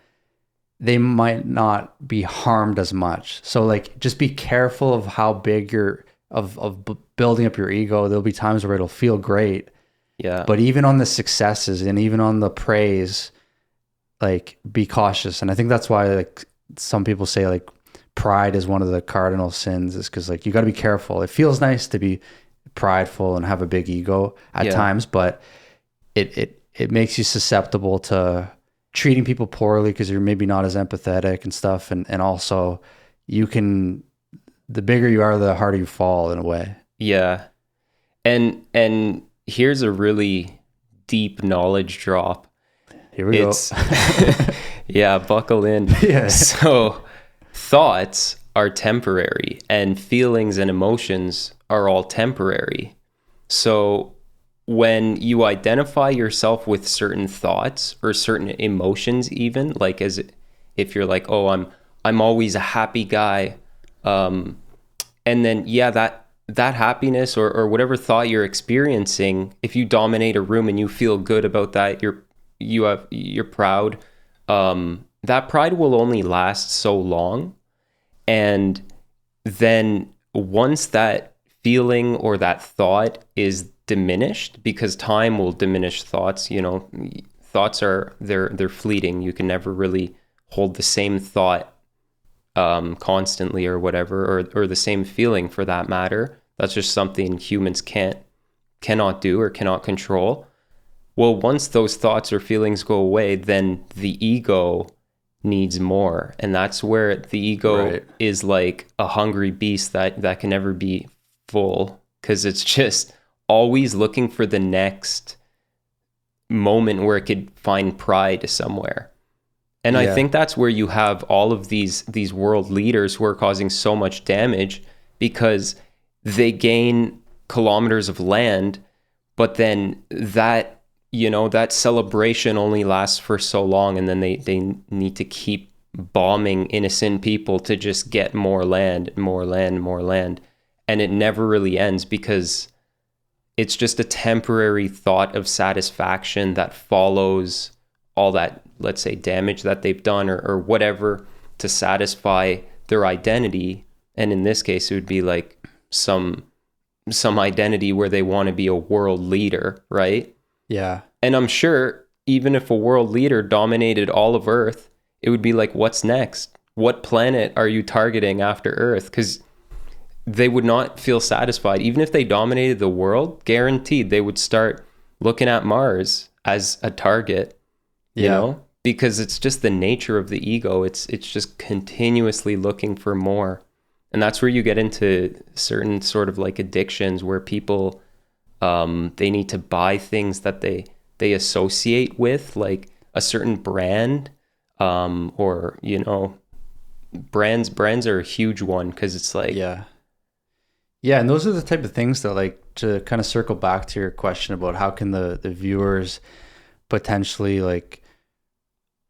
They might not be harmed as much. So like, just be careful of how big building up your ego. There'll be times where it'll feel great. Yeah. But even on the successes and even on the praise, like, be cautious. And I think that's why like some people say like pride is one of the cardinal sins, is because like you got to be careful. It feels nice to be prideful and have a big ego at times, but it makes you susceptible to treating people poorly because you're maybe not as empathetic and stuff. And also the bigger you are, the harder you fall in a way. Yeah. And here's a really deep knowledge drop. Here we go. Yeah, buckle in. Yeah. So thoughts are temporary and feelings and emotions are all temporary. So when you identify yourself with certain thoughts or certain emotions, even like as if you're like, oh, I'm always a happy guy. And then, that happiness or whatever thought you're experiencing, if you dominate a room and you feel good about that, you're proud. That pride will only last so long. And then once that feeling or that thought is diminished, because time will diminish thoughts, you know, thoughts they're fleeting. You can never really hold the same thought constantly or whatever, or the same feeling for that matter. That's just something humans cannot do or cannot control. Well, once those thoughts or feelings go away, then the ego needs more. And that's where the ego is like a hungry beast that can never be full, because it's just always looking for the next moment where it could find pride somewhere. And I think that's where you have all of these world leaders who are causing so much damage, because they gain kilometers of land, but then that celebration only lasts for so long, and then they need to keep bombing innocent people to just get more land, and it never really ends, because it's just a temporary thought of satisfaction that follows all that, let's say, damage that they've done or whatever, to satisfy their identity. And in this case, it would be like some some identity where they want to be a world leader, right? Yeah. And I'm sure even if a world leader dominated all of Earth, it would be like, what's next? What planet are you targeting after Earth? Because they would not feel satisfied. Even if they dominated the world, guaranteed they would start looking at Mars as a target, you know? Because it's just the nature of the ego. It's just continuously looking for more. And that's where you get into certain sort of like addictions where people, they need to buy things that they associate with, like a certain brand, or, you know, brands are a huge one, because it's like, yeah, and those are the type of things that, like, to kind of circle back to your question about how can the viewers potentially like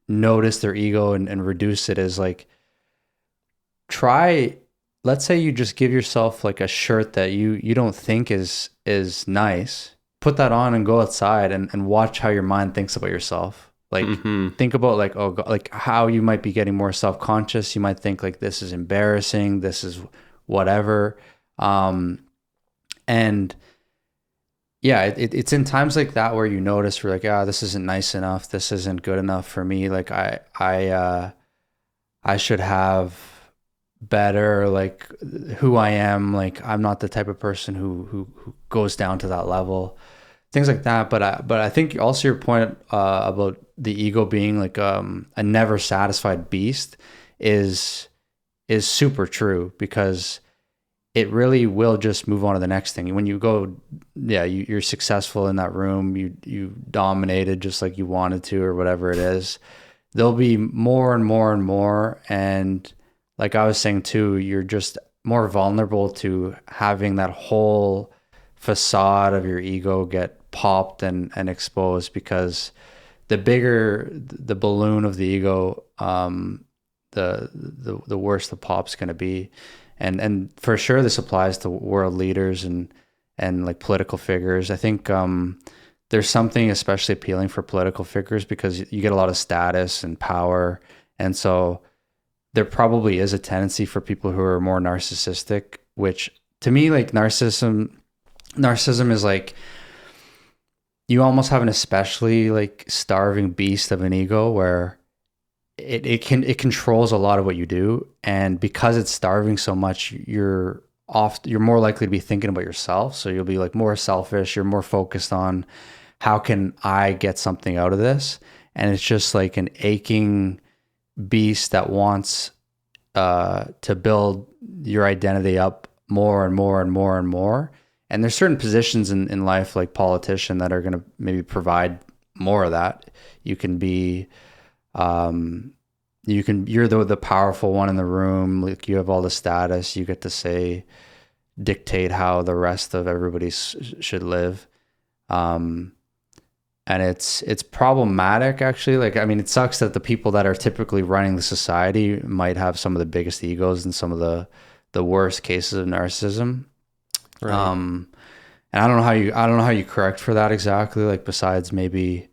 notice their ego and reduce it, is like, try, let's say you just give yourself like a shirt that you don't think is nice, put that on and go outside and watch how your mind thinks about yourself. Like, think about like, oh God, like how you might be getting more self-conscious. You might think like, this is embarrassing, this is whatever. And yeah, it's in times like that where you notice, we're like, this isn't nice enough, this isn't good enough for me, like I should have better, like who I am, like I'm not the type of person who goes down to that level, things like that. But I think also your point about the ego being like a never satisfied beast is super true, because it really will just move on to the next thing. When you go, you're successful in that room, you dominated just like you wanted to, or whatever it is, there'll be more and more and more. And like I was saying too, you're just more vulnerable to having that whole facade of your ego get popped and exposed, because the bigger the balloon of the ego, the worse the pop's going to be. And for sure this applies to world leaders and like political figures. I think there's something especially appealing for political figures, because you get a lot of status and power. And so there probably is a tendency for people who are more narcissistic, which to me, like narcissism is like, you almost have an especially like starving beast of an ego, where it controls a lot of what you do. And because it's starving so much, you're more likely to be thinking about yourself. So you'll be like more selfish. You're more focused on, how can I get something out of this? And it's just like an aching beast that wants to build your identity up more and more and more and more. And there's certain positions in life, like politician, that are going to maybe provide more of that. You can be, you're the powerful one in the room. Like, you have all the status, you get to say, dictate how the rest of everybody should live. And it's problematic, actually. Like, I mean, it sucks that the people that are typically running the society might have some of the biggest egos and some of the worst cases of narcissism. Right. And I don't know how you correct for that exactly. Like, besides maybe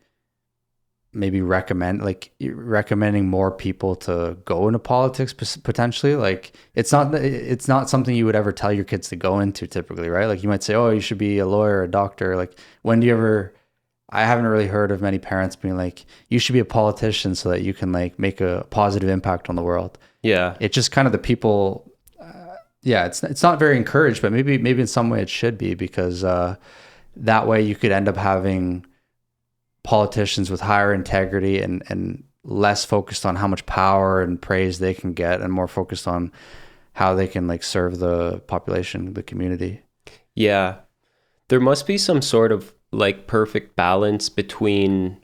recommending more people to go into politics potentially. Like, it's not something you would ever tell your kids to go into typically, right? Like, you might say, oh, you should be a lawyer or a doctor. Like, I haven't really heard of many parents being like, you should be a politician so that you can like make a positive impact on the world. Yeah. It's just kind of the people. It's not very encouraged, but maybe in some way it should be, because that way you could end up having politicians with higher integrity and less focused on how much power and praise they can get, and more focused on how they can like serve the population, the community. Yeah. There must be some sort of like perfect balance between,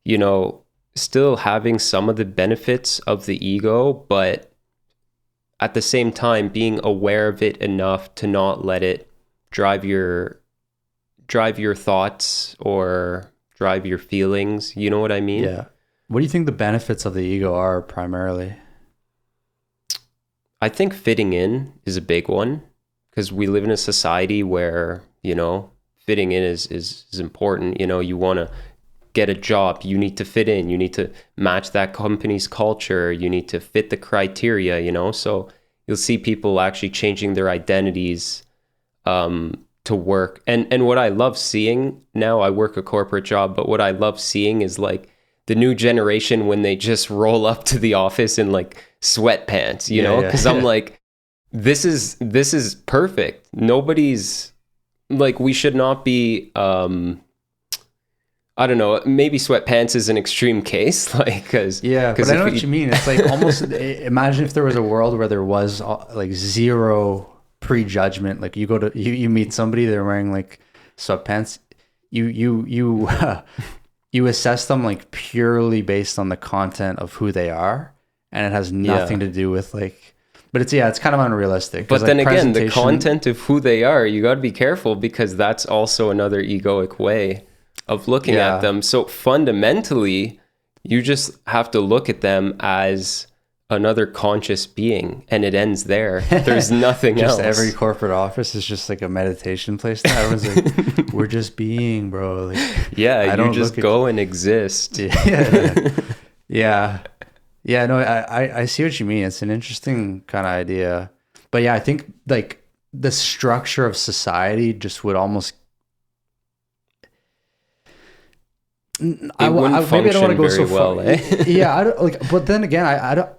you know, still having some of the benefits of the ego, but at the same time being aware of it enough to not let it drive your thoughts or drive your feelings. You know what I mean? Yeah. What do you think the benefits of the ego are primarily? I think fitting in is a big one, because we live in a society where, you know, fitting in is important. You know, you want to get a job, you need to fit in, you need to match that company's culture, you need to fit the criteria, you know? So you'll see people actually changing their identities to work. And what I love seeing now, I work a corporate job, but what I love seeing is like the new generation when they just roll up to the office in like sweatpants, you know, because I'm like, this is perfect. Nobody's like, we should not be, I don't know, maybe sweatpants is an extreme case, like, because but I know what you mean. It's like almost imagine if there was a world where there was like zero prejudgment. Like you go to you meet somebody, they're wearing like sweatpants, you you assess them like purely based on the content of who they are, and it has nothing to do with like, but it's kind of unrealistic. But then like again, the content of who they are, you got to be careful, because that's also another egoic way of looking at them. So fundamentally, you just have to look at them as another conscious being, and it ends there. There's nothing else. Every corporate office is just like a meditation place now. Everyone's like, we're just being, bro. Like, you just go and exist. Yeah. No, I see what you mean. It's an interesting kind of idea. But yeah, I think like the structure of society just would almost, maybe I don't want to go so far. I don't like, but then again, I don't.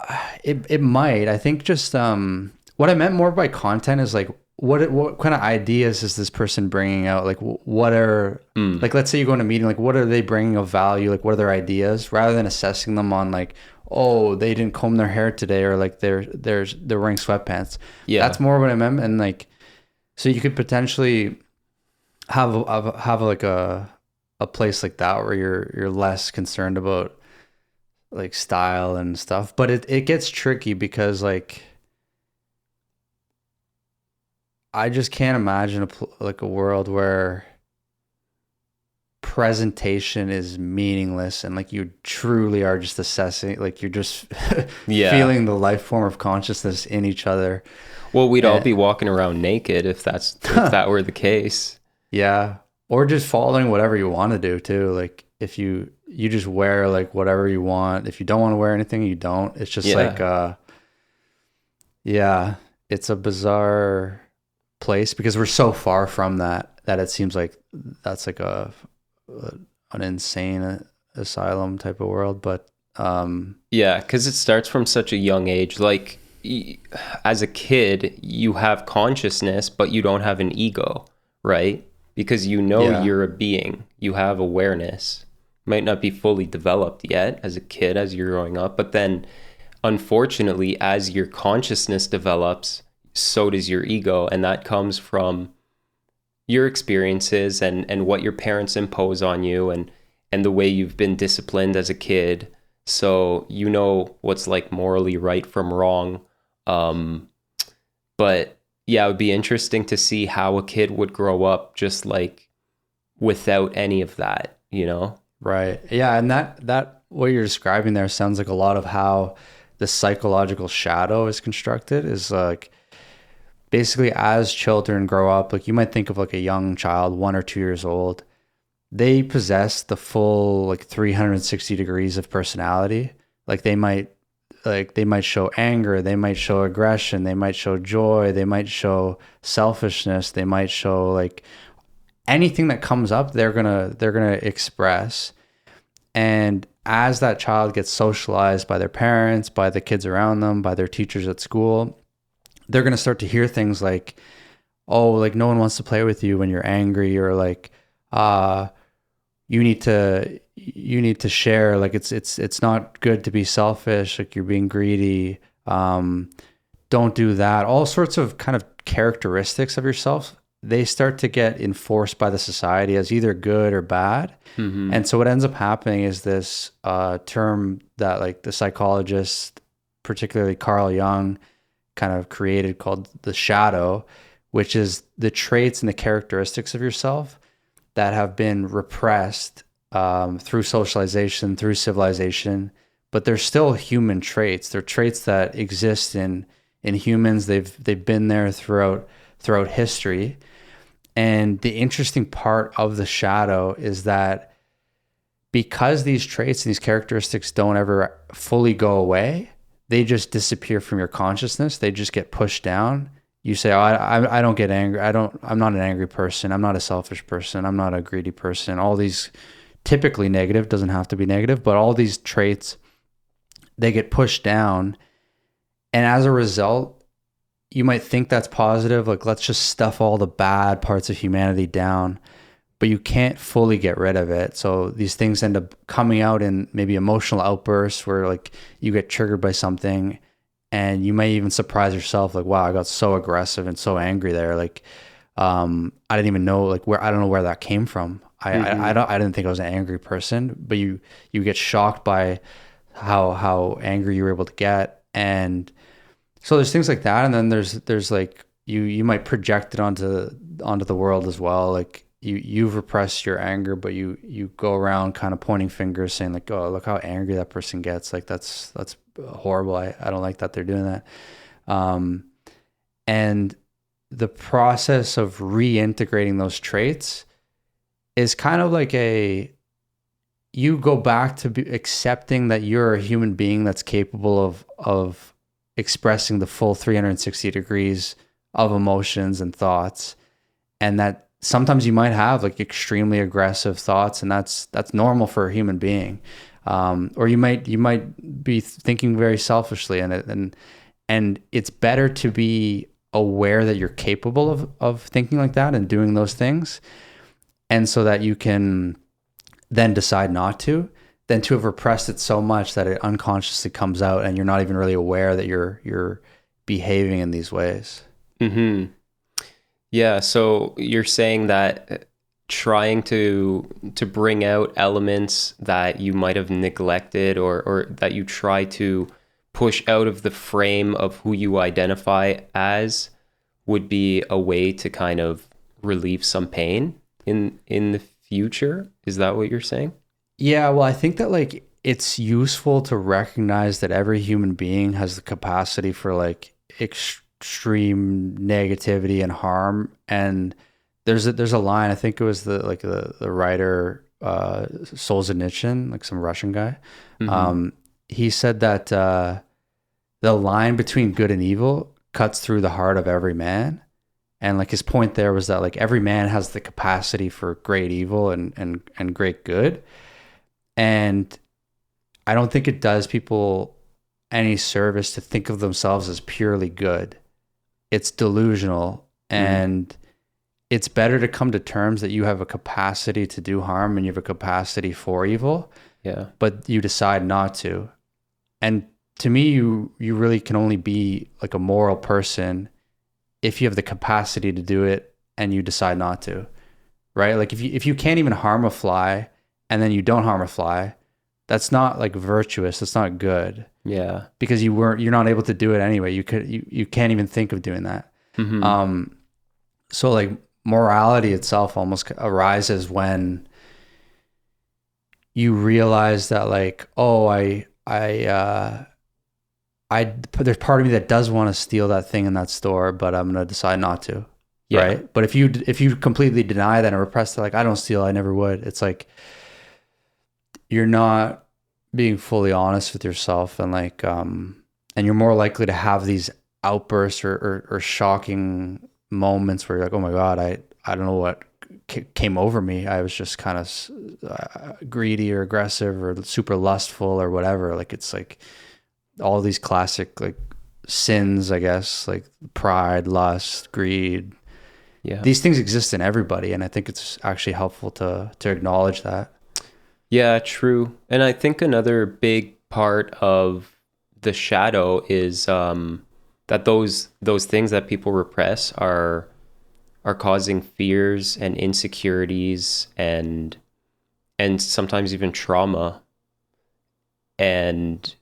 It might. I think just what I meant more by content is like what kind of ideas is this person bringing out? Like what are like, let's say you go in a meeting, like what are they bringing of value? Like what are their ideas, rather than assessing them on like, oh, they didn't comb their hair today, or like they're wearing sweatpants. That's more what I meant. And like, so you could potentially have like a place like that where you're less concerned about like style and stuff. But it gets tricky because like I just can't imagine a world where presentation is meaningless and like you truly are just assessing, like you're just feeling the life form of consciousness in each other. Well, we'd all be walking around naked if that were the case. Yeah. Or just following whatever you want to do too. Like if you just wear like whatever you want. If you don't want to wear anything, you don't. It's just like, it's a bizarre place because we're so far from that it seems like that's like an insane asylum type of world. But because it starts from such a young age. Like as a kid, you have consciousness, but you don't have an ego, right? Because you're a being, you have awareness. Might not be fully developed yet as a kid, as you're growing up, but then unfortunately, as your consciousness develops, so does your ego. And that comes from your experiences and what your parents impose on you and the way you've been disciplined as a kid. So you know what's like morally right from wrong. But yeah, it would be interesting to see how a kid would grow up just like without any of that, you know? Right. Yeah. And that what you're describing there sounds like a lot of how the psychological shadow is constructed. Is like basically as children grow up, like you might think of like a young child, 1 or 2 years old, they possess the full like 360 degrees of personality. Like they might show anger, they might show aggression, they might show joy, they might show selfishness, they might show like anything that comes up, they're gonna express. And as that child gets socialized by their parents, by the kids around them, by their teachers at school, they're gonna start to hear things like, oh, like no one wants to play with you when you're angry, or like you need to share, like it's not good to be selfish, like you're being greedy, don't do that. All sorts of kind of characteristics of yourself, they start to get enforced by the society as either good or bad. Mm-hmm. And so what ends up happening is this term that like the psychologist, particularly Carl Jung, kind of created, called the shadow, which is the traits and the characteristics of yourself that have been repressed through socialization, through civilization, but they're still human traits. They're traits that exist in humans. They've been there throughout history. And the interesting part of the shadow is that because these traits and these characteristics don't ever fully go away, they just disappear from your consciousness. They just get pushed down. you say, oh, I don't get angry. I'm not an angry person. I'm not a selfish person. I'm not a greedy person. All these typically negative, doesn't have to be negative, but all these traits, they get pushed down. And as a result, you might think that's positive. Like, let's just stuff all the bad parts of humanity down, but you can't fully get rid of it. So these things end up coming out in maybe emotional outbursts where like you get triggered by something, and you may even surprise yourself, like, wow, I got so aggressive and so angry there. Like, I didn't even know, like, I don't know where that came from. I didn't think I was an angry person, but you get shocked by how angry you were able to get. And so there's things like that. And then there's like, you might project it onto the world as well. Like, you've repressed your anger, but you go around kind of pointing fingers saying like, oh, look how angry that person gets. Like, that's horrible. I don't like that they're doing that. And the process of reintegrating those traits is kind of like you go back to accepting that you're a human being that's capable of expressing the full 360 degrees of emotions and thoughts, and that sometimes you might have like extremely aggressive thoughts, and that's normal for a human being. Or you might be thinking very selfishly, and it's better to be aware that you're capable of thinking like that and doing those things, and so that you can then decide not to, than to have repressed it so much that it unconsciously comes out and you're not even really aware that you're behaving in these ways. Mm-hmm. Yeah. So you're saying that trying to bring out elements that you might have neglected, or that you try to push out of the frame of who you identify as, would be a way to kind of relieve some pain in the future. Is that what you're saying? Yeah, well, I think that like it's useful to recognize that every human being has the capacity for like extreme negativity and harm. And there's a line, I think it was the writer Solzhenitsyn, like some Russian guy. Mm-hmm. He said that the line between good and evil cuts through the heart of every man. And like his point there was that like every man has the capacity for great evil and great good. And I don't think it does people any service to think of themselves as purely good. It's delusional. And it's better to come to terms that you have a capacity to do harm and you have a capacity for evil. Yeah. But you decide not to. And to me, you really can only be like a moral person if you have the capacity to do it and you decide not to, right? Like if you can't even harm a fly and then you don't harm a fly, that's not like virtuous. That's not good. Yeah. Because you're not able to do it anyway. You can't even think of doing that. Mm-hmm. So like morality itself almost arises when you realize that like, oh, there's part of me that does want to steal that thing in that store, but I'm going to decide not to. Yeah. Right. But if you completely deny that and repress it, like, I don't steal, I never would. It's like, you're not being fully honest with yourself, and like, and you're more likely to have these outbursts or shocking moments where you're like, oh my God, I don't know what came over me. I was just kind of greedy or aggressive or super lustful or whatever. Like, it's like all these classic like sins, I guess, like pride, lust, greed. Yeah. These things exist in everybody. And I think it's actually helpful to acknowledge that. Yeah, true. And I think another big part of the shadow is that those things that people repress are causing fears and insecurities and sometimes even trauma. And,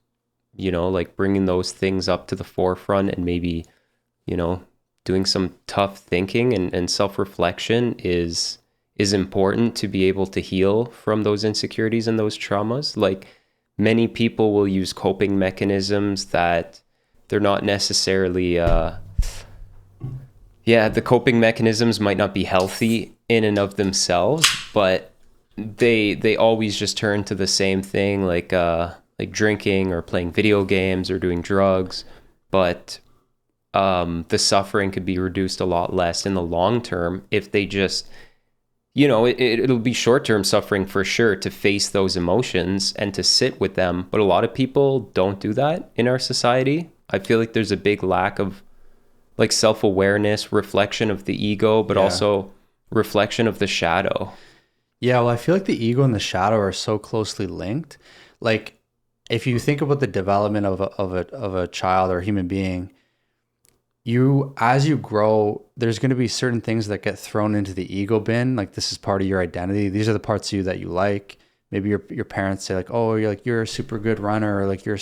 you know, like bringing those things up to the forefront and maybe, you know, doing some tough thinking and self-reflection is important to be able to heal from those insecurities and those traumas. Like, many people will use coping mechanisms that they're not necessarily, the coping mechanisms might not be healthy in and of themselves, but they always just turn to the same thing, like drinking or playing video games or doing drugs. But the suffering could be reduced a lot less in the long term if they just, you know, it'll be short-term suffering for sure to face those emotions and to sit with them. But a lot of people don't do that in our society. I feel like there's a big lack of like self-awareness, reflection of the ego, but also reflection of the shadow. Yeah, well, I feel like the ego and the shadow are so closely linked. Like, if you think about the development of a child or a human being, as you grow, there's going to be certain things that get thrown into the ego bin. Like, this is part of your identity. These are the parts of you that you like. Maybe your parents say like, oh, you're a super good runner, or like you're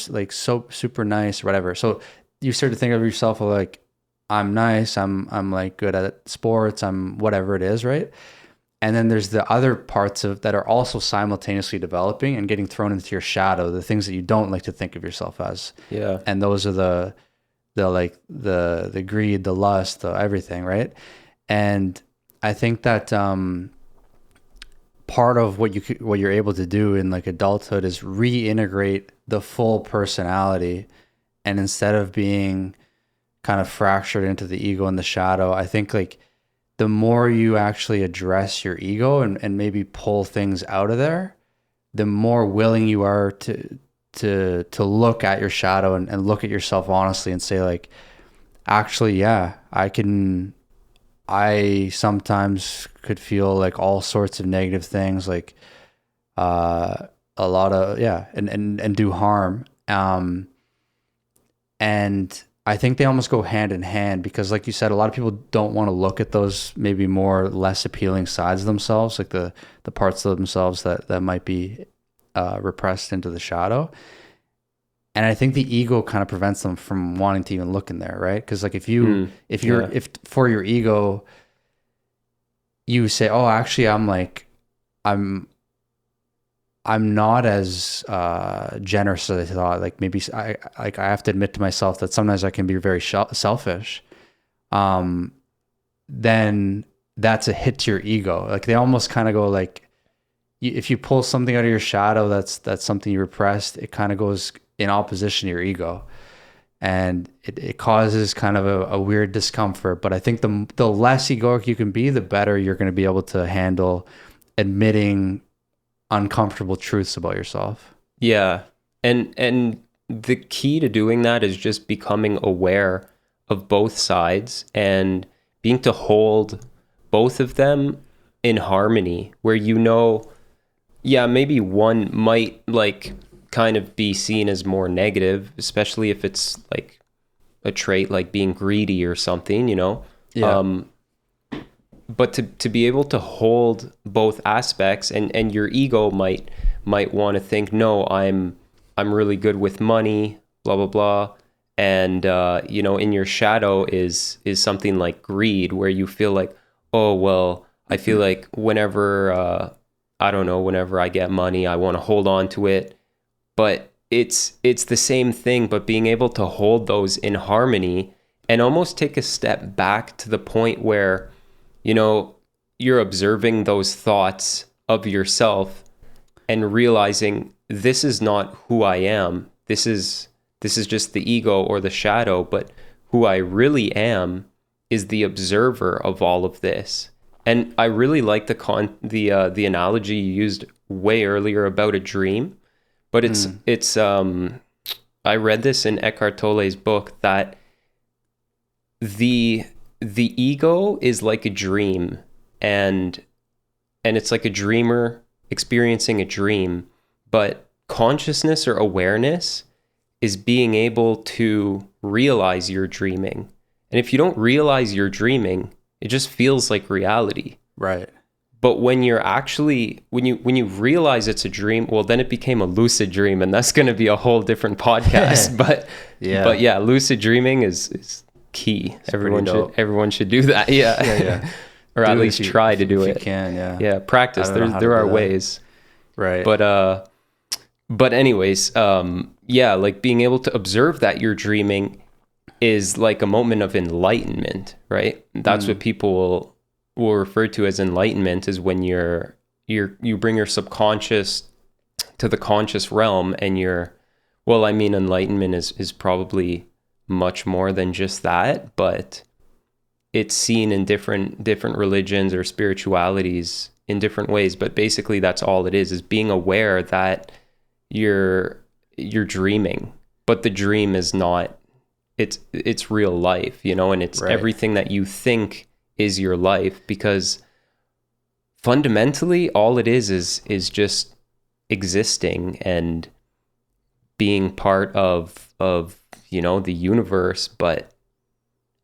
like so super nice or whatever. So you start to think of yourself like, I'm nice, I'm like good at sports, I'm whatever it is, right? And then there's the other parts of that are also simultaneously developing and getting thrown into your shadow, the things that you don't like to think of yourself as. Yeah. And those are the greed, the lust, the everything, right? And I think that part of what you're able to do in like adulthood is reintegrate the full personality, and instead of being kind of fractured into the ego and the shadow, I think like the more you actually address your ego and maybe pull things out of there, the more willing you are to look at your shadow and look at yourself honestly and say like, actually, yeah, I sometimes could feel like all sorts of negative things, like a lot of, and do harm. And I think they almost go hand in hand because, like you said, a lot of people don't want to look at those maybe more less appealing sides of themselves, like the parts of themselves that might be repressed into the shadow. And I think the ego kind of prevents them from wanting to even look in there, right? Because like if for your ego, you say, oh, actually, I'm not as generous as I thought. Like maybe I have to admit to myself that sometimes I can be very selfish. Then that's a hit to your ego. Like they almost kind of go like, if you pull something out of your shadow, that's something you repressed. It kind of goes in opposition to your ego, and it causes kind of a weird discomfort. But I think the less egoic you can be, the better you're going to be able to handle admitting uncomfortable truths about yourself. Yeah. And the key to doing that is just becoming aware of both sides and being to hold both of them in harmony, where maybe one might like kind of be seen as more negative, especially if it's like a trait like being greedy or something, you know? Yeah. But to be able to hold both aspects, and your ego might want to think, no, I'm really good with money, blah blah blah, and in your shadow is something like greed, where you feel like, oh well, I feel like whenever whenever I get money, I want to hold on to it. But it's the same thing, but being able to hold those in harmony and almost take a step back to the point where, you're observing those thoughts of yourself and realizing this is not who I am. This is just the ego or the shadow, but who I really am is the observer of all of this. And I really like the analogy you used way earlier about a dream, but it's I read this in Eckhart Tolle's book that the ego is like a dream, and it's like a dreamer experiencing a dream, but consciousness or awareness is being able to realize you're dreaming. And if you don't realize you're dreaming, it just feels like reality. Right. But when you're actually, when you realize it's a dream, well, then it became a lucid dream, and that's going to be a whole different podcast. But yeah, lucid dreaming is key. It's everyone should do that. Yeah. Or at least try to do it. You can, yeah. Yeah, practice. There are ways. Right. But anyways, like being able to observe that you're dreaming is like a moment of enlightenment, right? That's what people will refer to as enlightenment, is when you bring your subconscious to the conscious realm, and enlightenment is probably much more than just that, but it's seen in different religions or spiritualities in different ways. But basically that's all it is being aware that you're dreaming, but the dream is not, it's real life, you know, and it's Right. everything that you think is your life, because fundamentally all it is just existing and being part of you know, the universe. But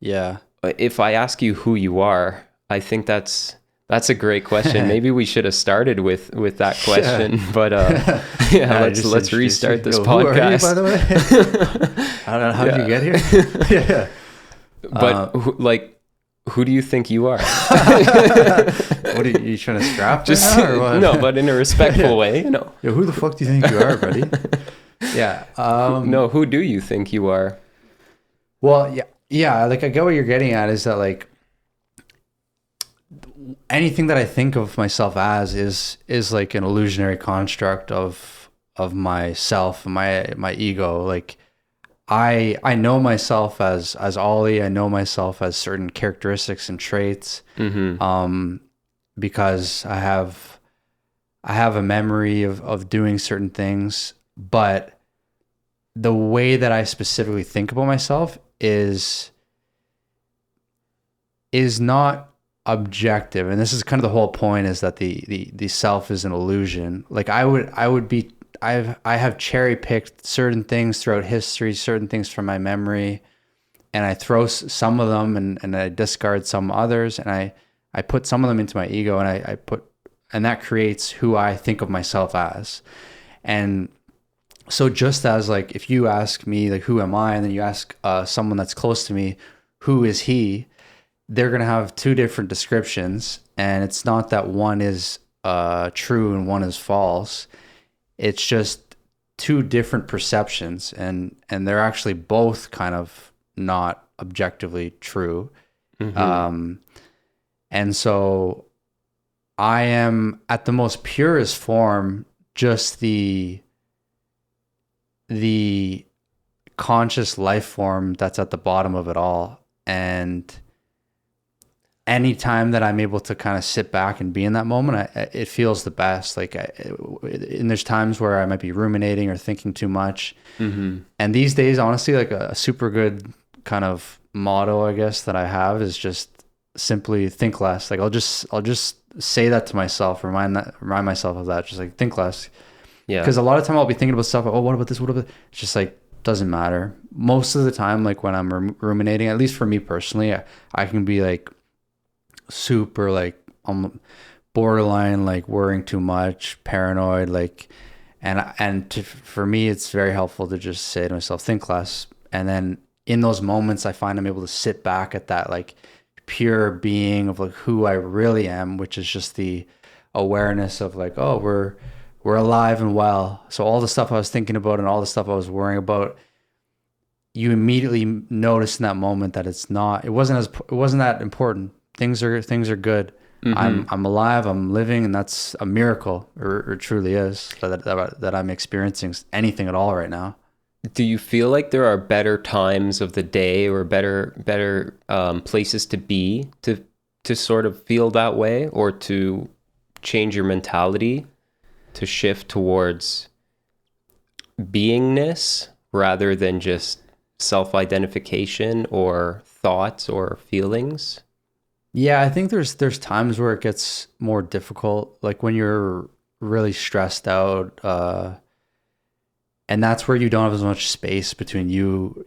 Yeah. if I ask you who you are, I think that's a great question. Maybe we should have started with that question. Yeah. But yeah, let's restart this podcast. Who are you, by the way? I don't know, how did you get here? Yeah. But who do you think you are? What are you trying to scrap just now, or what? No, but in a respectful way, you know. Yo, who the fuck do you think you are, buddy? Yeah. No, who do you think you are? Well, yeah, like I get what you're getting at, is that like anything that I think of myself as is like an illusionary construct of myself, my ego. Like I know myself as Ollie. I know myself as certain characteristics and traits, because I have a memory of doing certain things. But the way that I specifically think about myself is not objective. And this is kind of the whole point, is that the self is an illusion. Like I have cherry picked certain things throughout history, certain things from my memory, and I throw some of them and I discard some others, and I put some of them into my ego, and that creates who I think of myself as. And so just as like, if you ask me like, who am I? And then you ask someone that's close to me, who is he? They're going to have two different descriptions. And it's not that one is true and one is false. It's just two different perceptions. And they're actually both kind of not objectively true. And so I am, at the most purest form, just the conscious life form that's at the bottom of it all. And anytime that I'm able to kind of sit back and be in that moment, it feels the best. Like, and there's times where I might be ruminating or thinking too much. And these days, honestly, like a super good kind of motto, I guess, that I have is just simply think less. Like I'll just say that to myself, remind myself of that. Just like, think less. Yeah. Because a lot of time I'll be thinking about stuff. Oh, what about this? What about? It's just like, doesn't matter. Most of the time, like when I'm ruminating, at least for me personally, I can be like super like borderline, like worrying too much, paranoid, like, for me, it's very helpful to just say to myself, think less. And then in those moments, I find I'm able to sit back at that like pure being of like who I really am, which is just the awareness of like, oh, we're alive and well. So all the stuff I was thinking about and all the stuff I was worrying about, you immediately notice in that moment that it wasn't that important. Things are good. I'm alive, I'm living, and that's a miracle, or it truly is, that I'm experiencing anything at all right now. Do you feel like there are better times of the day or better places to be to sort of feel that way, or to change your mentality to shift towards beingness rather than just self-identification or thoughts or feelings? Yeah, I think there's times where it gets more difficult, like when you're really stressed out, and that's where you don't have as much space between you,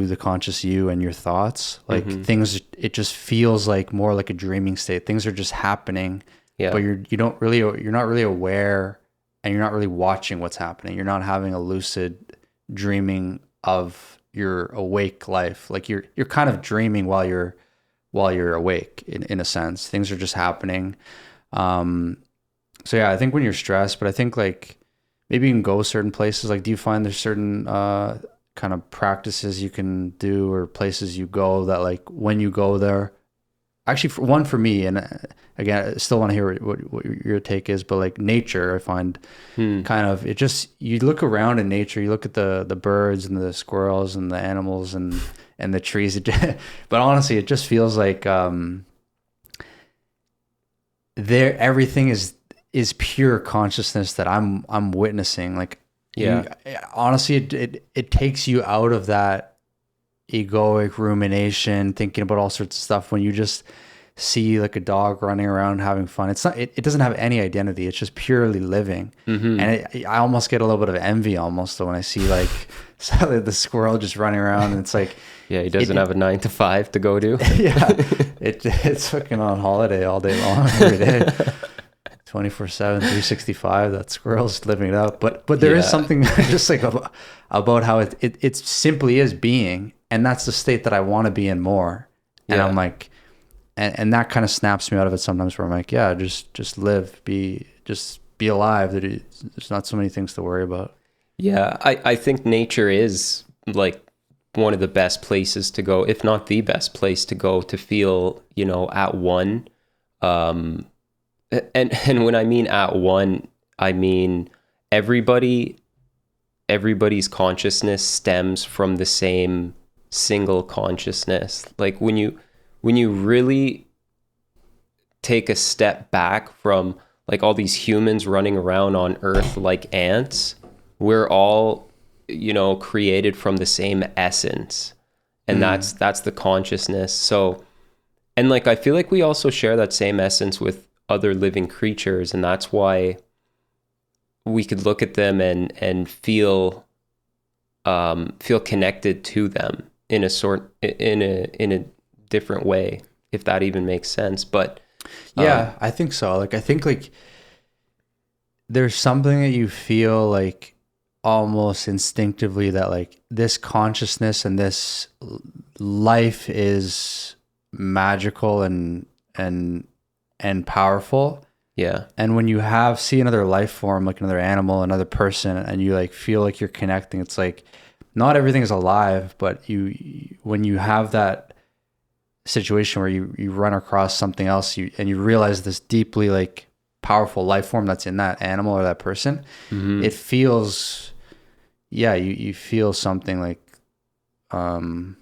the conscious you, and your thoughts. Like things, it just feels like more like a dreaming state. Things are just happening, but you're not really aware, and you're not really watching what's happening. You're not having a lucid dreaming of your awake life. Like you're kind of dreaming while you're awake, in a sense. Things are just happening. So yeah, I think when you're stressed, but I think like maybe you can go certain places. Like, do you find there's certain kind of practices you can do or places you go that like when you go there, actually for me, and again, I still want to hear what your take is, but like nature, I find kind of, it just, you look around in nature, you look at the birds and the squirrels and the animals and the trees, but honestly, it just feels like everything is pure consciousness that I'm witnessing. Like, honestly, it takes you out of that egoic rumination, thinking about all sorts of stuff, when you just see like a dog running around having fun. It's not, it doesn't have any identity. It's just purely living. And I almost get a little bit of envy almost when I see like the squirrel just running around, and it's like, yeah, he doesn't have a 9 to 5 to go to. Yeah, it's fucking on holiday all day long, every day, 24/7, 365. That squirrel's living it up. But there is something just like about how it simply is being, and that's the state that I want to be in more. And I'm like, and that kind of snaps me out of it sometimes, where I'm like, yeah, just live, be alive. There's not so many things to worry about. Yeah, I think nature is like one of the best places to go, if not the best place to go, to feel, at one. And when I mean at one, I mean everybody's consciousness stems from the same single consciousness. Like when you really take a step back from like all these humans running around on Earth like ants, we're all, created from the same essence, and that's the consciousness. So, and like, I feel like we also share that same essence with other living creatures, and that's why we could look at them and feel connected to them in a different way, if that even makes sense. But yeah, I think so. Like, I think like there's something that you feel like almost instinctively, that like this consciousness and this life is magical and powerful. Yeah. And when you see another life form, like another animal, another person, and you like feel like you're connecting, it's like not everything is alive, but when you have that situation where you run across something else, and you realize this deeply like powerful life form that's in that animal or that person, it feels, you feel something like, hard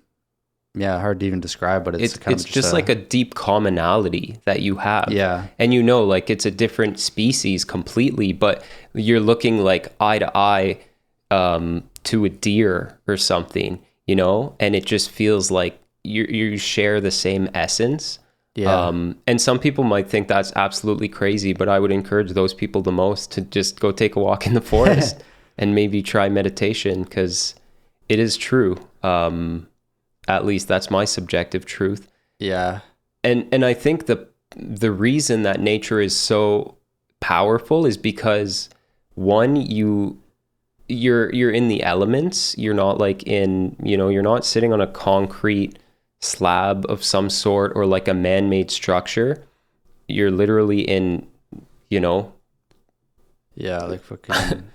to even describe, but it's kind of just like a deep commonality that you have. Yeah. And like it's a different species completely, but you're looking like eye to eye to a deer or something, and it just feels like you share the same essence. Yeah. And some people might think that's absolutely crazy, but I would encourage those people the most to just go take a walk in the forest and maybe try meditation, because it is true. At least that's my subjective truth. Yeah. And I think the reason that nature is so powerful is because, one, you're in the elements. You're not like you're not sitting on a concrete slab of some sort or like a man-made structure. You're literally in, like fucking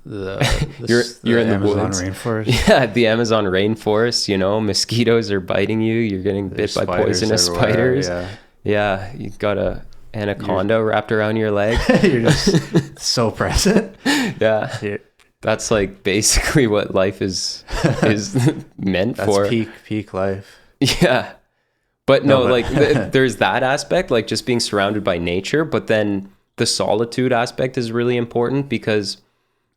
you're in the Amazon woods. Rainforest. Yeah, the Amazon rainforest. Mosquitoes are biting you. You're getting bit by poisonous spiders. Yeah, you got a anaconda wrapped around your leg. You're just so present. Yeah, that's like basically what life is meant for. That's peak life. Yeah, but there's that aspect, like just being surrounded by nature. But then the solitude aspect is really important, because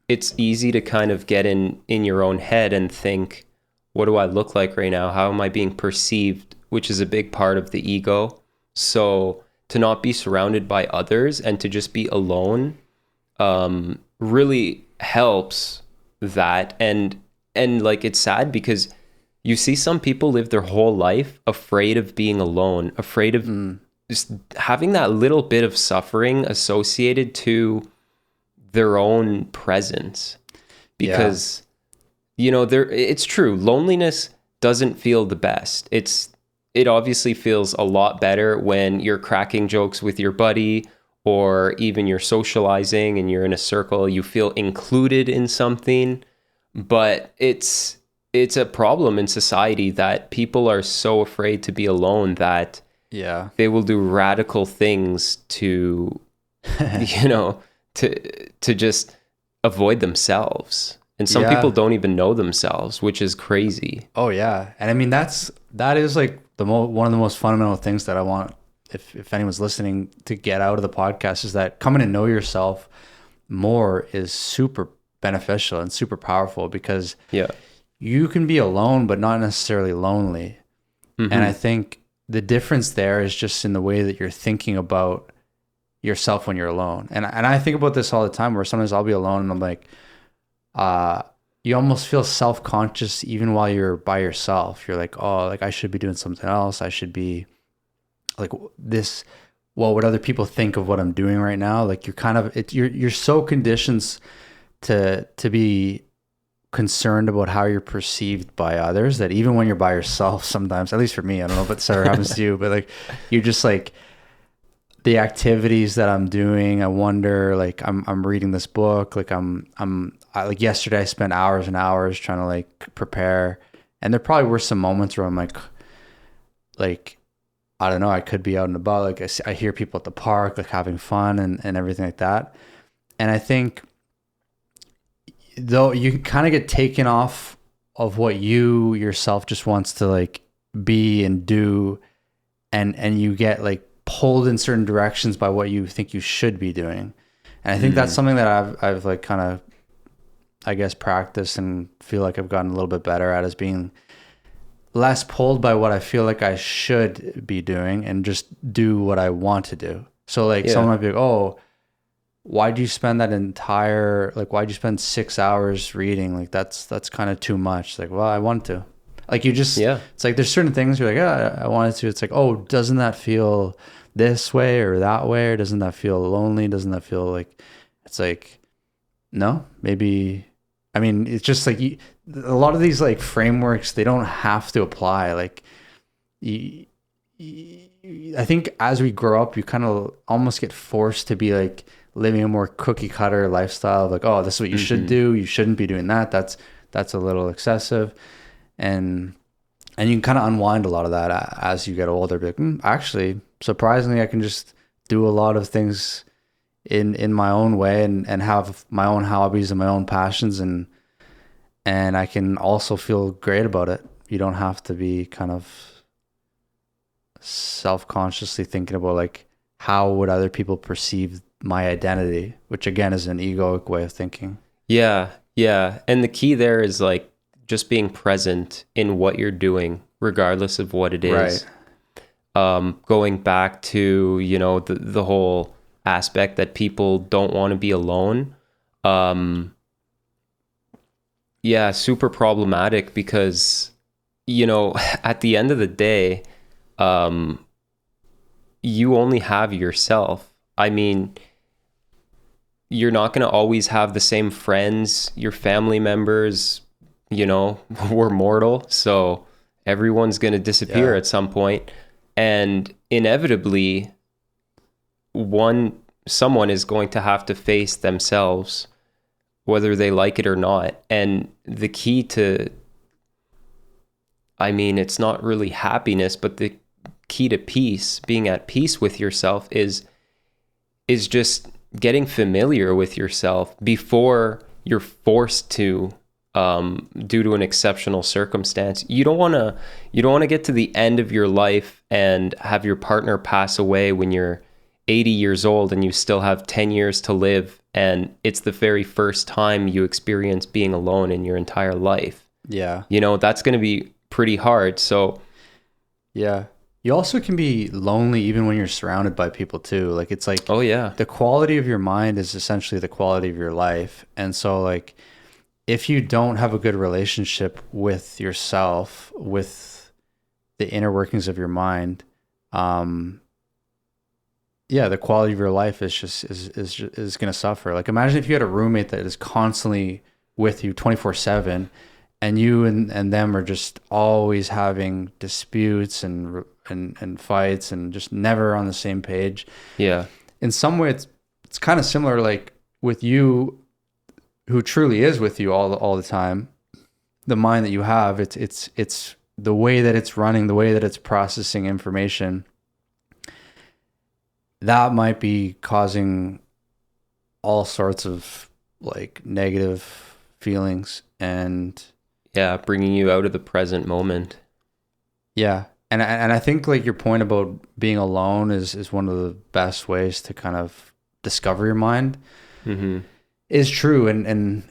it's easy to kind of get in your own head and think, what do I look like right now? How am I being perceived? Which is a big part of the ego. So to not be surrounded by others and to just be alone really helps that. And like, it's sad because you see some people live their whole life afraid of being alone, afraid of just having that little bit of suffering associated to their own presence, because it's true, loneliness doesn't feel the best. It obviously feels a lot better when you're cracking jokes with your buddy, or even you're socializing and you're in a circle, you feel included in something. But it's a problem in society that people are so afraid to be alone that Yeah. They will do radical things to, you know, to just avoid themselves. And some people Yeah. don't even know themselves, which is crazy. Oh yeah. And I mean, that is like one of the most fundamental things that I want, if anyone's listening, to get out of the podcast, is that coming to know yourself more is super beneficial and super powerful, because Yeah. you can be alone but not necessarily lonely. And I think the difference there is just in the way that you're thinking about yourself when you're alone. And I think about this all the time, where sometimes I'll be alone and I'm like, you almost feel self-conscious even while you're by yourself. You're like, oh, like I should be doing something else. I should be like this. Well, what other people think of what I'm doing right now? Like you're kind of, you're so conditioned to be concerned about how you're perceived by others, that even when you're by yourself, sometimes, at least for me, I don't know if it happens to you, but like you just like, the activities that I'm doing, I wonder, like I'm reading this book, like like yesterday I spent hours and hours trying to like prepare, and there probably were some moments where I'm like I don't know, I could be out and about, like I hear people at the park like having fun and everything like that. And I think, though, you kind of get taken off of what you yourself just wants to like be and do, and you get like pulled in certain directions by what you think you should be doing. And I think that's something that I've like kind of, I guess, practiced and feel like I've gotten a little bit better at, is being less pulled by what I feel like I should be doing and just do what I want to do. So like someone might be like, oh, why'd you spend why'd you spend 6 hours reading? Like that's kind of too much. Like, well, I want to. Like you just, it's like there's certain things you're like, yeah, I wanted to. It's like, oh, doesn't that feel this way or that way? Or doesn't that feel lonely? Doesn't that feel like, it's like, no, maybe. I mean, it's just like a lot of these like frameworks, they don't have to apply. Like I think as we grow up, you kind of almost get forced to be like living a more cookie cutter lifestyle of like, oh, this is what you should do. You shouldn't be doing that. That's a little excessive. And you can kind of unwind a lot of that as you get older. Be like, actually, surprisingly, I can just do a lot of things in my own way and have my own hobbies and my own passions, and I can also feel great about it. You don't have to be kind of self-consciously thinking about like, how would other people perceive my identity, which again is an egoic way of thinking. Yeah. And the key there is like just being present in what you're doing, regardless of what it is. Right. Going back to, you know, the whole aspect that people don't want to be alone. Super problematic, because, you know, at the end of the day, you only have yourself. I mean, you're not going to always have the same friends, your family members, you know, we're mortal. So everyone's going to disappear at some point. And inevitably, someone is going to have to face themselves, whether they like it or not. And the key to, I mean, it's not really happiness, but the key to peace, being at peace with yourself, is just getting familiar with yourself before you're forced to, due to an exceptional circumstance. You don't want to get to the end of your life and have your partner pass away when you're 80 years old and you still have 10 years to live, and it's the very first time you experience being alone in your entire life. Yeah. You know, that's going to be pretty hard. So yeah. You also can be lonely even when you're surrounded by people too. Like it's like, oh yeah, the quality of your mind is essentially the quality of your life. And so like, if you don't have a good relationship with yourself, with the inner workings of your mind, the quality of your life is just is going to suffer. Like imagine if you had a roommate that is constantly with you 24/7, and you and them are just always having disputes and fights and just never on the same page. Yeah. In some way, it's kind of similar, like with you, who truly is with you all the time. The mind that you have, it's the way that it's running, the way that it's processing information. that might be causing all sorts of like negative feelings. And Yeah, bringing you out of the present moment. yeah. And I think like your point about being alone is one of the best ways to kind of discover your mind Mm-hmm. is true. And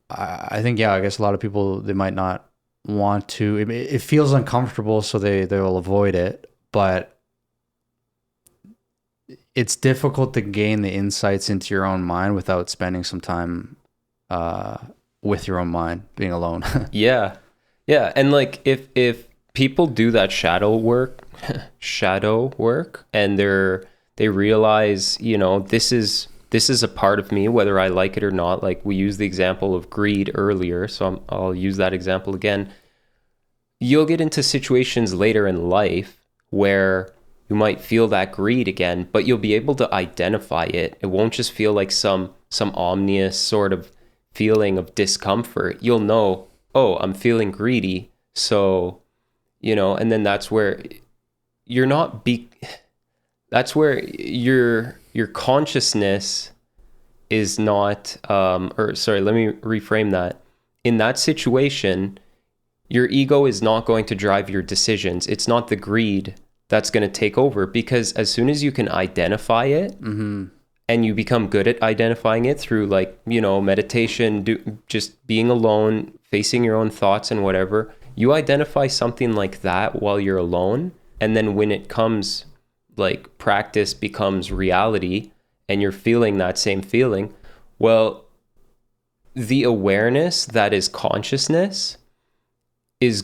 I think, yeah, I guess a lot of people, they might not want to, it feels uncomfortable, so they'll avoid it, but it's difficult to gain the insights into your own mind without spending some time with your own mind, being alone. Yeah. Yeah. And like if people do that shadow work, and they realize, you know, this is a part of me, whether I like it or not. Like we used the example of greed earlier, so I'll use that example again. You'll get into situations later in life where you might feel that greed again, but you'll be able to identify it. It won't just feel like some ominous sort of feeling of discomfort. You'll know, oh, I'm feeling greedy. So, you know, and then that's where you're not that's where your consciousness is not or sorry, let me reframe that. In that situation, your ego is not going to drive your decisions. It's not the greed that's going to take over, because as soon as you can identify it, and you become good at identifying it through, like, you know, meditation, just being alone, facing your own thoughts and whatever, you identify something like that while you're alone. And then when it comes, like, practice becomes reality and you're feeling that same feeling, well, the awareness that is consciousness is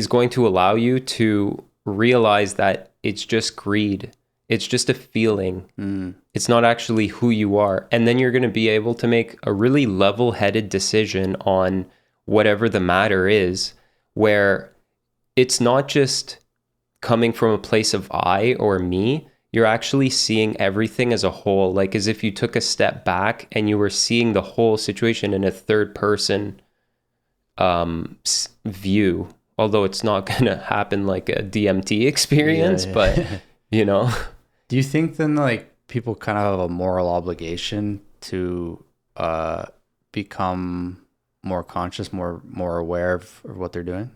going to allow you to realize that it's just greed. It's just a feeling. It's not actually who you are. And then you're going to be able to make a really level-headed decision on whatever the matter is, where it's not just coming from a place of I or me. You're actually seeing everything as a whole, like as if you took a step back and you were seeing the whole situation in a third person view. Although it's not going to happen like a DMT experience, but you know. Do you think then, like, people kind of have a moral obligation to become more conscious, more aware of what they're doing?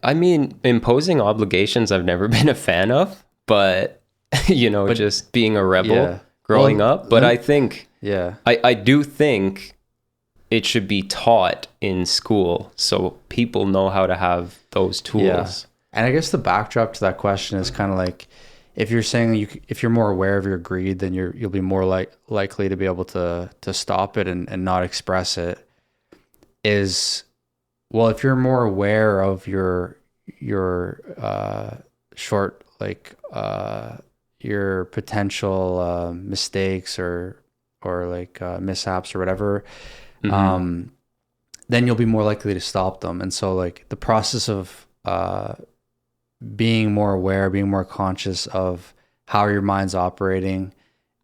I mean, imposing obligations I've never been a fan of, but you know, just being a rebel growing up. But I think, I do think it should be taught in school so people know how to have those tools. Yeah. And I guess the backdrop to that question is kind of like, if you're saying if you're more aware of your greed, then you'll be more likely to be able to stop it and not express it. Well, if you're more aware of your your potential mistakes or like mishaps or whatever, then you'll be more likely to stop them. And so, like, the process of being more aware, being more conscious of how your mind's operating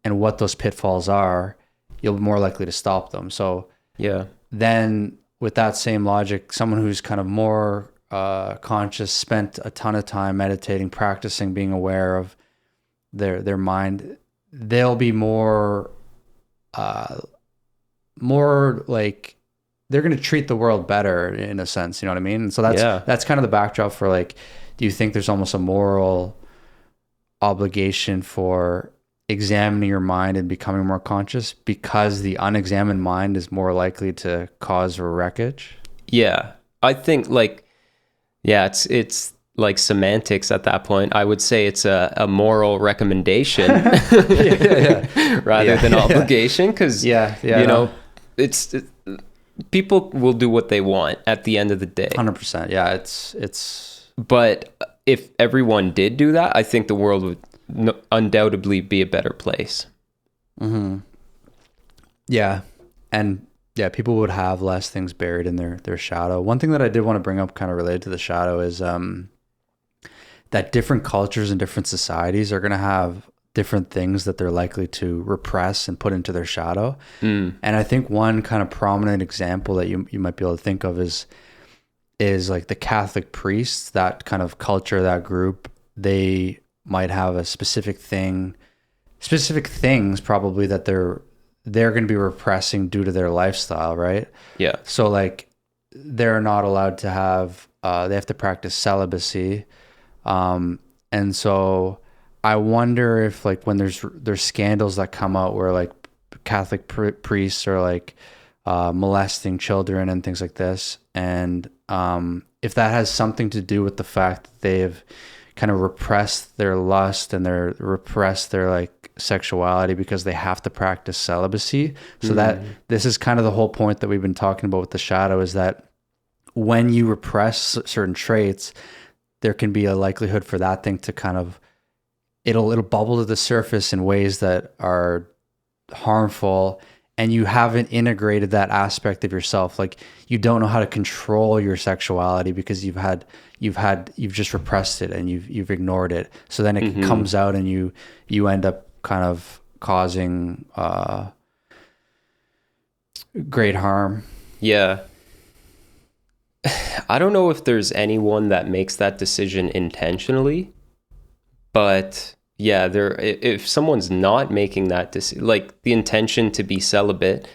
and what those pitfalls are, you'll be more likely to stop them. So then with that same logic, someone who's kind of more conscious, spent a ton of time meditating, practicing being aware of their mind, they'll be more like, they're going to treat the world better in a sense, you know what I mean? And so that's kind of the backdrop for, like, do you think there's almost a moral obligation for examining your mind and becoming more conscious, because the unexamined mind is more likely to cause wreckage? Yeah, I think, like, it's like semantics at that point. I would say it's a moral recommendation rather than obligation, because you know, it's people will do what they want at the end of the day. 100%. Yeah, it's. But if everyone did do that, I think the world would undoubtedly be a better place. Yeah, and people would have less things buried in their shadow. One thing that I did want to bring up, kind of related to the shadow, is that different cultures and different societies are going to have different things that they're likely to repress and put into their shadow. And I think one kind of prominent example that you might be able to think of is like the Catholic priests. That kind of culture, that group, they might have a specific things probably that they're going to be repressing due to their lifestyle, right? Yeah. So like they're not allowed to have they have to practice celibacy. And so I wonder if like when there's scandals that come out where like Catholic priests are like molesting children and things like this, and if that has something to do with the fact that they've kind of repressed their lust and they're repressed their like sexuality because they have to practice celibacy. So that this is kind of the whole point that we've been talking about with the shadow, is that when you repress certain traits, there can be a likelihood for that thing to kind of it'll bubble to the surface in ways that are harmful, and you haven't integrated that aspect of yourself. Like you don't know how to control your sexuality because you've just repressed it and you've ignored it. So then it comes out and you end up kind of causing great harm. Yeah. I don't know if there's anyone that makes that decision intentionally, but yeah, if someone's not making that decision, like the intention to be celibate,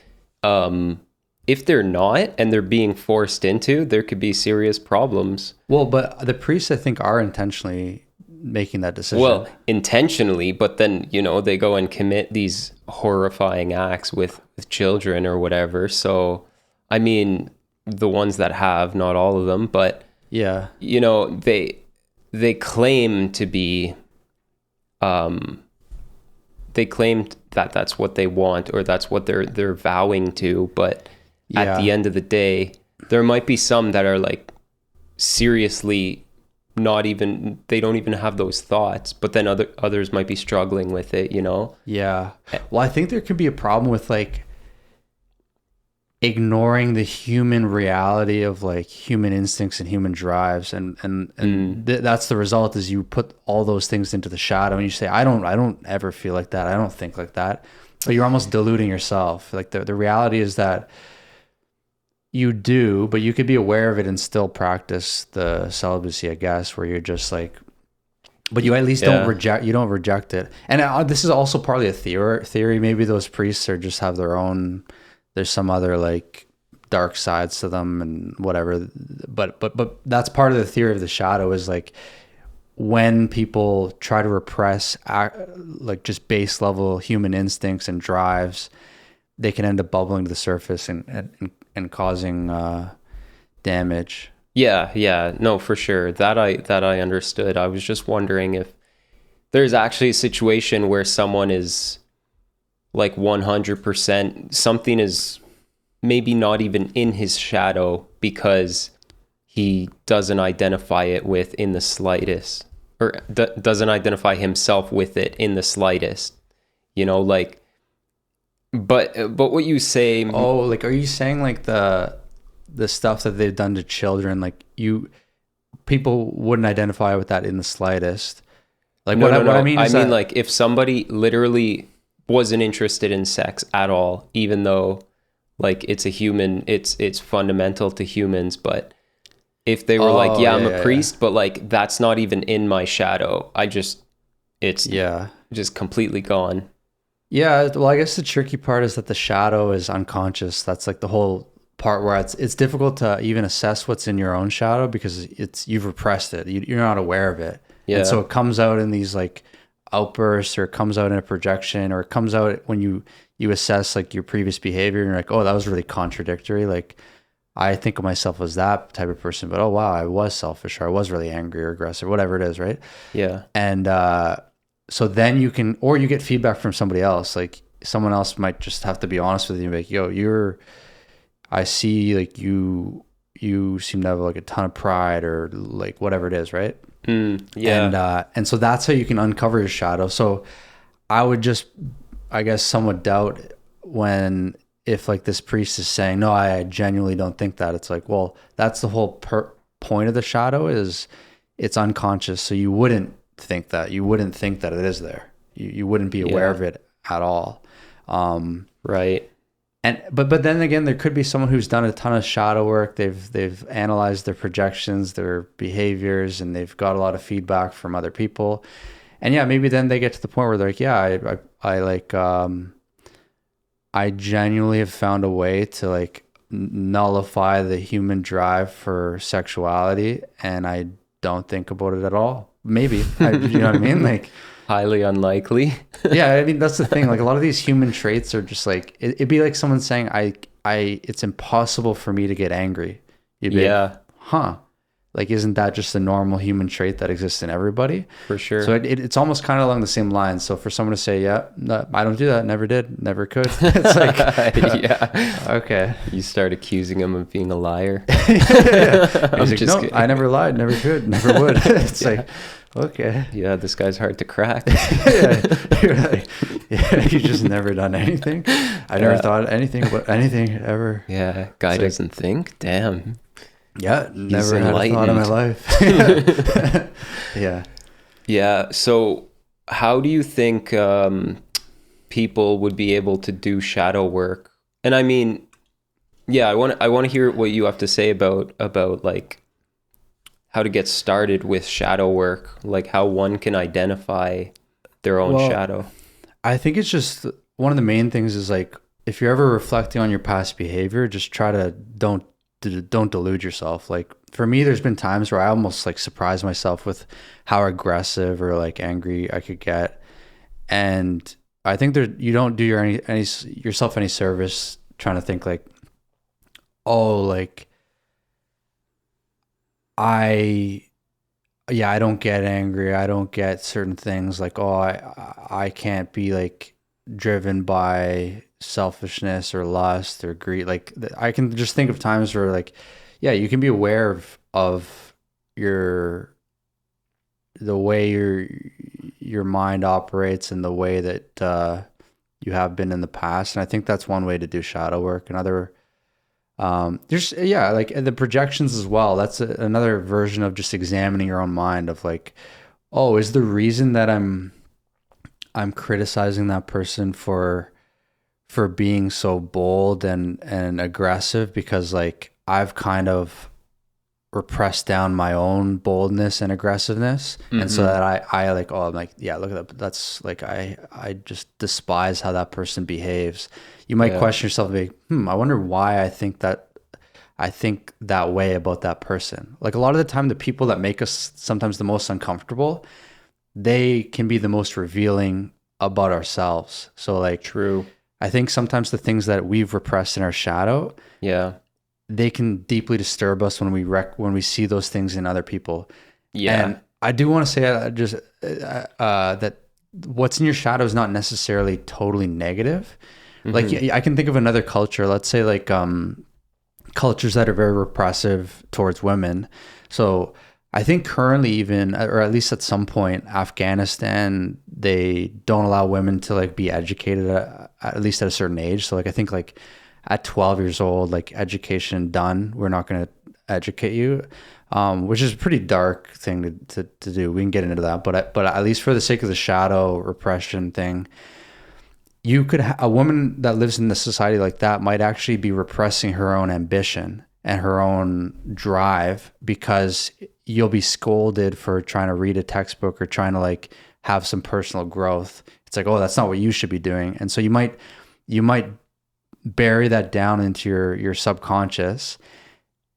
if they're not and they're being forced into, there could be serious problems. Well, but the priests, I think, are intentionally making that decision. Well, intentionally, but then, they go and commit these horrifying acts with children or whatever. So, I mean, the ones that have, not all of them, but yeah, they claim to be, they claimed that that's what they want, or that's what they're vowing to. But at the end of the day, there might be some that are like seriously they don't even have those thoughts, but then others might be struggling with it, Yeah. Well, I think there could be a problem with like ignoring the human reality of like human instincts and human drives, and that's the result, is you put all those things into the shadow and you say, I don't ever feel like that, I don't think like that, but you're almost deluding yourself. Like the reality is that you do, but you could be aware of it and still practice the celibacy, I guess, where you're just like, but you at least don't reject it. And this is also partly a theory. Maybe those priests are just have their own, there's some other like dark sides to them and whatever. But that's part of the theory of the shadow, is like when people try to repress like just base level human instincts and drives, they can end up bubbling to the surface and causing damage. Yeah, no, for sure. That I understood. I was just wondering if there's actually a situation where someone is like 100%, something is maybe not even in his shadow because he doesn't identify it with in the slightest, or doesn't identify himself with it in the slightest, like, but what you say. Oh, like, are you saying like the stuff that they've done to children, like people wouldn't identify with that in the slightest? Like no. I mean is that, like if somebody literally wasn't interested in sex at all, even though like it's a human, it's fundamental to humans, but if they were I'm a priest, but like that's not even in my shadow, it's just completely gone. Yeah, well, I guess the tricky part is that the shadow is unconscious. That's like the whole part where it's difficult to even assess what's in your own shadow because you've repressed it. You're not aware of it. Yeah. And so it comes out in these like outbursts, or it comes out in a projection, or it comes out when you assess like your previous behavior and you're like, oh, that was really contradictory. Like I think of myself as that type of person, but oh wow, I was selfish, or I was really angry or aggressive, whatever it is, right? Yeah. And so then you can, or you get feedback from somebody else. Like someone else might just have to be honest with you and be like, yo, I see like you seem to have like a ton of pride, or like whatever it is, right? Yeah. And so that's how you can uncover your shadow. So I would just, I guess, somewhat doubt if like this priest is saying, no, I genuinely don't think that. It's like, well, that's the whole point of the shadow, is it's unconscious. So you wouldn't think that. You wouldn't think that it is there. You wouldn't be aware of it at all. Right. And but then again, there could be someone who's done a ton of shadow work. They've analyzed their projections, their behaviors, and they've got a lot of feedback from other people. And yeah, maybe then they get to the point where they're like, yeah, I like, I genuinely have found a way to like nullify the human drive for sexuality, and I don't think about it at all. Maybe, you know what I mean? Like, Highly unlikely. yeah, I mean, that's the thing. Like a lot of these human traits are just like, it'd be like someone saying, it's impossible for me to get angry. You'd be like, Yeah, huh? Like, isn't that just a normal human trait that exists in everybody? for sure. So it's almost kind of along the same lines. So for someone to say, yeah, no, I don't do that, never did, never could. It's like, Yeah. okay. You start accusing him of being a liar. Yeah. I'm He's like, just no, kidding. I never lied, never could, never would. It's Yeah. like, okay. Yeah, this guy's hard to crack. Yeah. You're like, yeah, you just never done anything. I never thought anything about anything ever. Yeah, guy It's like- doesn't think. Damn. Yeah, never had a thought in my life. Yeah. Yeah. So, how do you think people would be able to do shadow work? And I mean, yeah, I want to hear what you have to say about like how to get started with shadow work, like how one can identify their own Well, shadow. I think it's just one of the main things is like, if you're ever reflecting on your past behavior, just try to don't delude yourself. Like for me, there's been times where I almost like surprise myself with how aggressive or like angry I could get. And I think you don't do yourself any service trying to think like, oh, like I don't get angry. I don't get certain things like, oh, I can't be like driven by selfishness or lust or greed. Like I can just think of times where like, yeah, you can be aware of the way your mind operates and the way that you have been in the past. And I think that's one way to do shadow work. Another, like the projections as well. That's another version of just examining your own mind of like, oh, is the reason that I'm criticizing that person for being so bold and aggressive because like I've kind of repressed down my own boldness and aggressiveness. And so that I like, oh, I'm like, yeah, look at that. That's like, I just despise how that person behaves. You might question yourself, like, I wonder why I think that way about that person. Like a lot of the time, the people that make us sometimes the most uncomfortable, they can be the most revealing about ourselves. So like, True. I think sometimes the things that we've repressed in our shadow, Yeah. they can deeply disturb us when we see those things in other people. Yeah. And I do want to say that what's in your shadow is not necessarily totally negative. Like I can think of another culture, let's say like cultures that are very repressive towards women. So I think currently even, or at least at some point, Afghanistan, they don't allow women to like be educated at least at a certain age. So like I think like at 12 years old, like education done, we're not going to educate you, which is a pretty dark thing to do. We can get into that, but at least for the sake of the shadow repression thing, you could a woman that lives in a society like that might actually be repressing her own ambition and her own drive because you'll be scolded for trying to read a textbook or trying to like have some personal growth. It's like, oh, that's not what you should be doing. And so you might bury that down into your subconscious,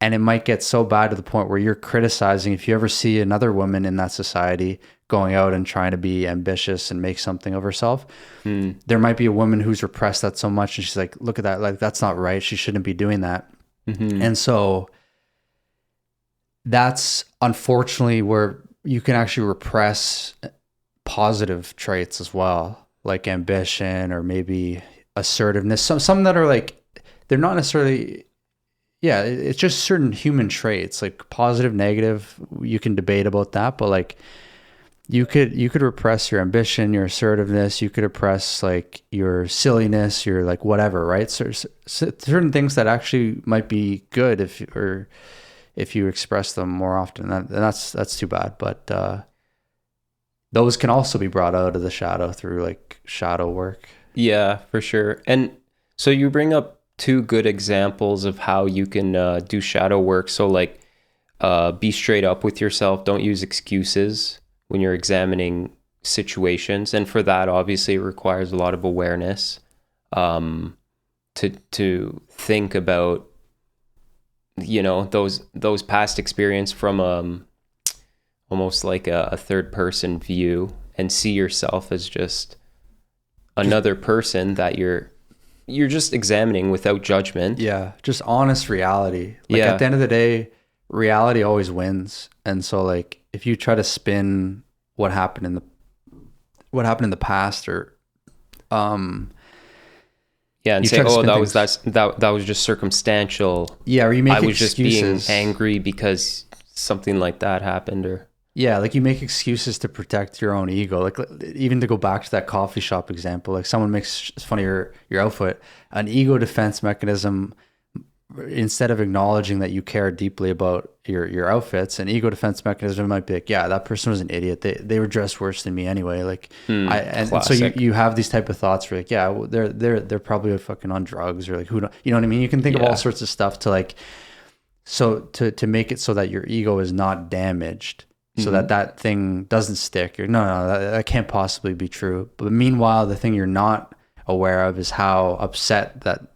and it might get so bad to the point where you're criticizing. If you ever see another woman in that society going out and trying to be ambitious and make something of herself, there might be a woman who's repressed that so much and she's like, look at that, like that's not right, she shouldn't be doing that. And so that's unfortunately where you can actually repress positive traits as well, like ambition or maybe assertiveness, some that are like, they're not necessarily, yeah, it's just certain human traits, like positive, negative, you can debate about that, but like you could repress your ambition, your assertiveness, you could repress like your silliness, your like whatever, right? So certain things that actually might be good if you express them more often. And that's too bad, but those can also be brought out of the shadow through like shadow work. Yeah, for sure. And so you bring up two good examples of how you can do shadow work. So like be straight up with yourself. Don't use excuses when you're examining situations. And for that, obviously, it requires a lot of awareness, to think about, those past experience from almost like a third person view, and see yourself as just another person that you're just examining without judgment. Yeah, just honest reality. Like Yeah. at the end of the day, reality always wins. And so like if you try to spin what happened in the past, or And you say, try to oh, spin that was just circumstantial. yeah, or you make I was excuses. just being angry because something like that happened. Or Yeah, like you make excuses to protect your own ego. Like even to go back to that coffee shop example, like someone makes fun of your outfit, an ego defense mechanism. Instead of acknowledging that you care deeply about your outfits, an ego defense mechanism might be like, yeah, that person was an idiot. They were dressed worse than me anyway. Like and so you have these type of thoughts where like, yeah, well, they're probably fucking on drugs, or like who you know what I mean? You can think of all sorts of stuff to like, so to make it so that your ego is not damaged, so that thing doesn't stick. You're no, that can't possibly be true. But meanwhile, the thing you're not aware of is how upset that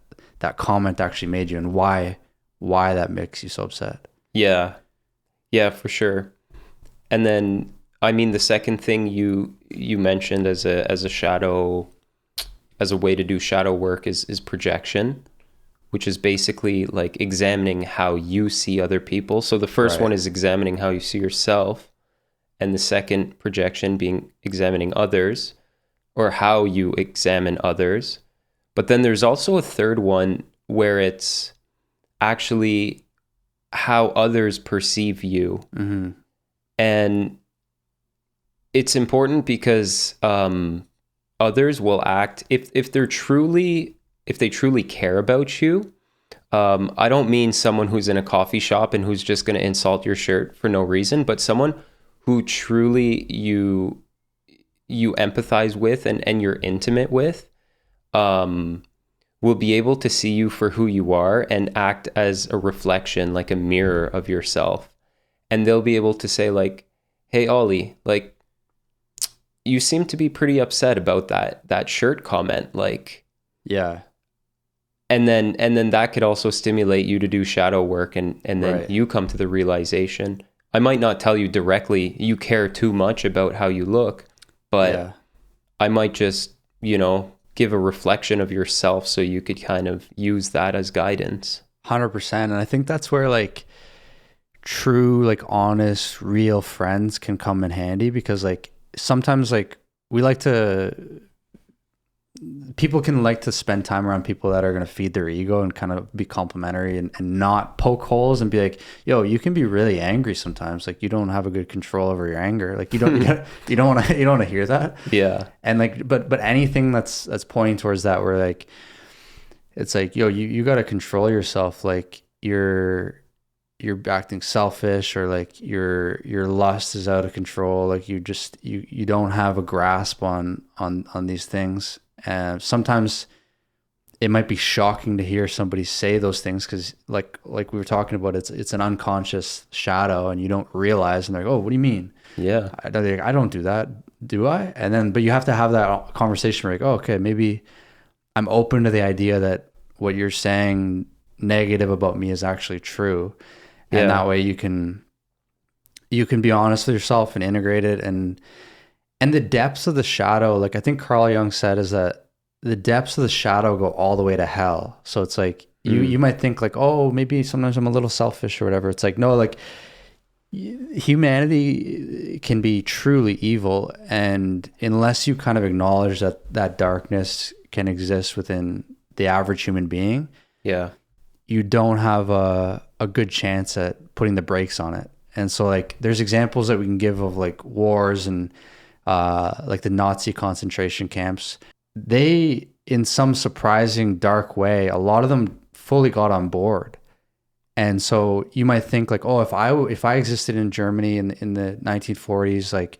comment actually made you, and why that makes you so upset. Yeah, for sure. And then, I mean, the second thing you mentioned as a shadow, as a way to do shadow work is projection, which is basically like examining how you see other people. So the first one is examining how you see yourself, and the second projection being examining others, or how you examine others. But then there's also a third one where it's actually how others perceive you. Mm-hmm. And it's important because others will act if they truly care about you. I don't mean someone who's in a coffee shop and who's just going to insult your shirt for no reason, but someone who truly you empathize with and you're intimate with, will be able to see you for who you are and act as a reflection, like a mirror of yourself. And they'll be able to say like, hey, Ollie, like, you seem to be pretty upset about that shirt comment. Like, yeah. And then that could also stimulate you to do shadow work, and then you come to the realization. I might not tell you directly you care too much about how you look, but I might just, give a reflection of yourself so you could kind of use that as guidance. 100%. And I think that's where like true, like honest, real friends can come in handy, because like sometimes like people can like to spend time around people that are going to feed their ego and kind of be complimentary, and not poke holes and be like, yo, you can be really angry sometimes. Like you don't have a good control over your anger. Like you don't want to hear that. Yeah. And like, but anything that's pointing towards that, where like, it's like, yo, you got to control yourself. Like you're acting selfish, or like your lust is out of control. Like you don't have a grasp on these things. And sometimes it might be shocking to hear somebody say those things, because like we were talking about, it's an unconscious shadow, and you don't realize, and they're like, oh, what do you mean? Yeah. I don't do that, do I? And then, but you have to have that conversation where like, oh, okay, maybe I'm open to the idea that what you're saying negative about me is actually true. And that way you can be honest with yourself and integrate it. And the depths of the shadow, like I think Carl Jung said, is that the depths of the shadow go all the way to hell. So it's like, you might think like, oh, maybe sometimes I'm a little selfish or whatever. It's like, no, like humanity can be truly evil. And unless you kind of acknowledge that darkness can exist within the average human being, you don't have a good chance at putting the brakes on it. And so like, there's examples that we can give of like wars and like the Nazi concentration camps. They, in some surprising dark way, a lot of them fully got on board. And so you might think like, oh, if I existed in Germany in the 1940s, like,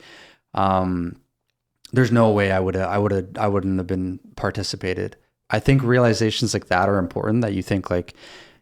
there's no way I wouldn't have been participated. I think realizations like that are important, that you think like,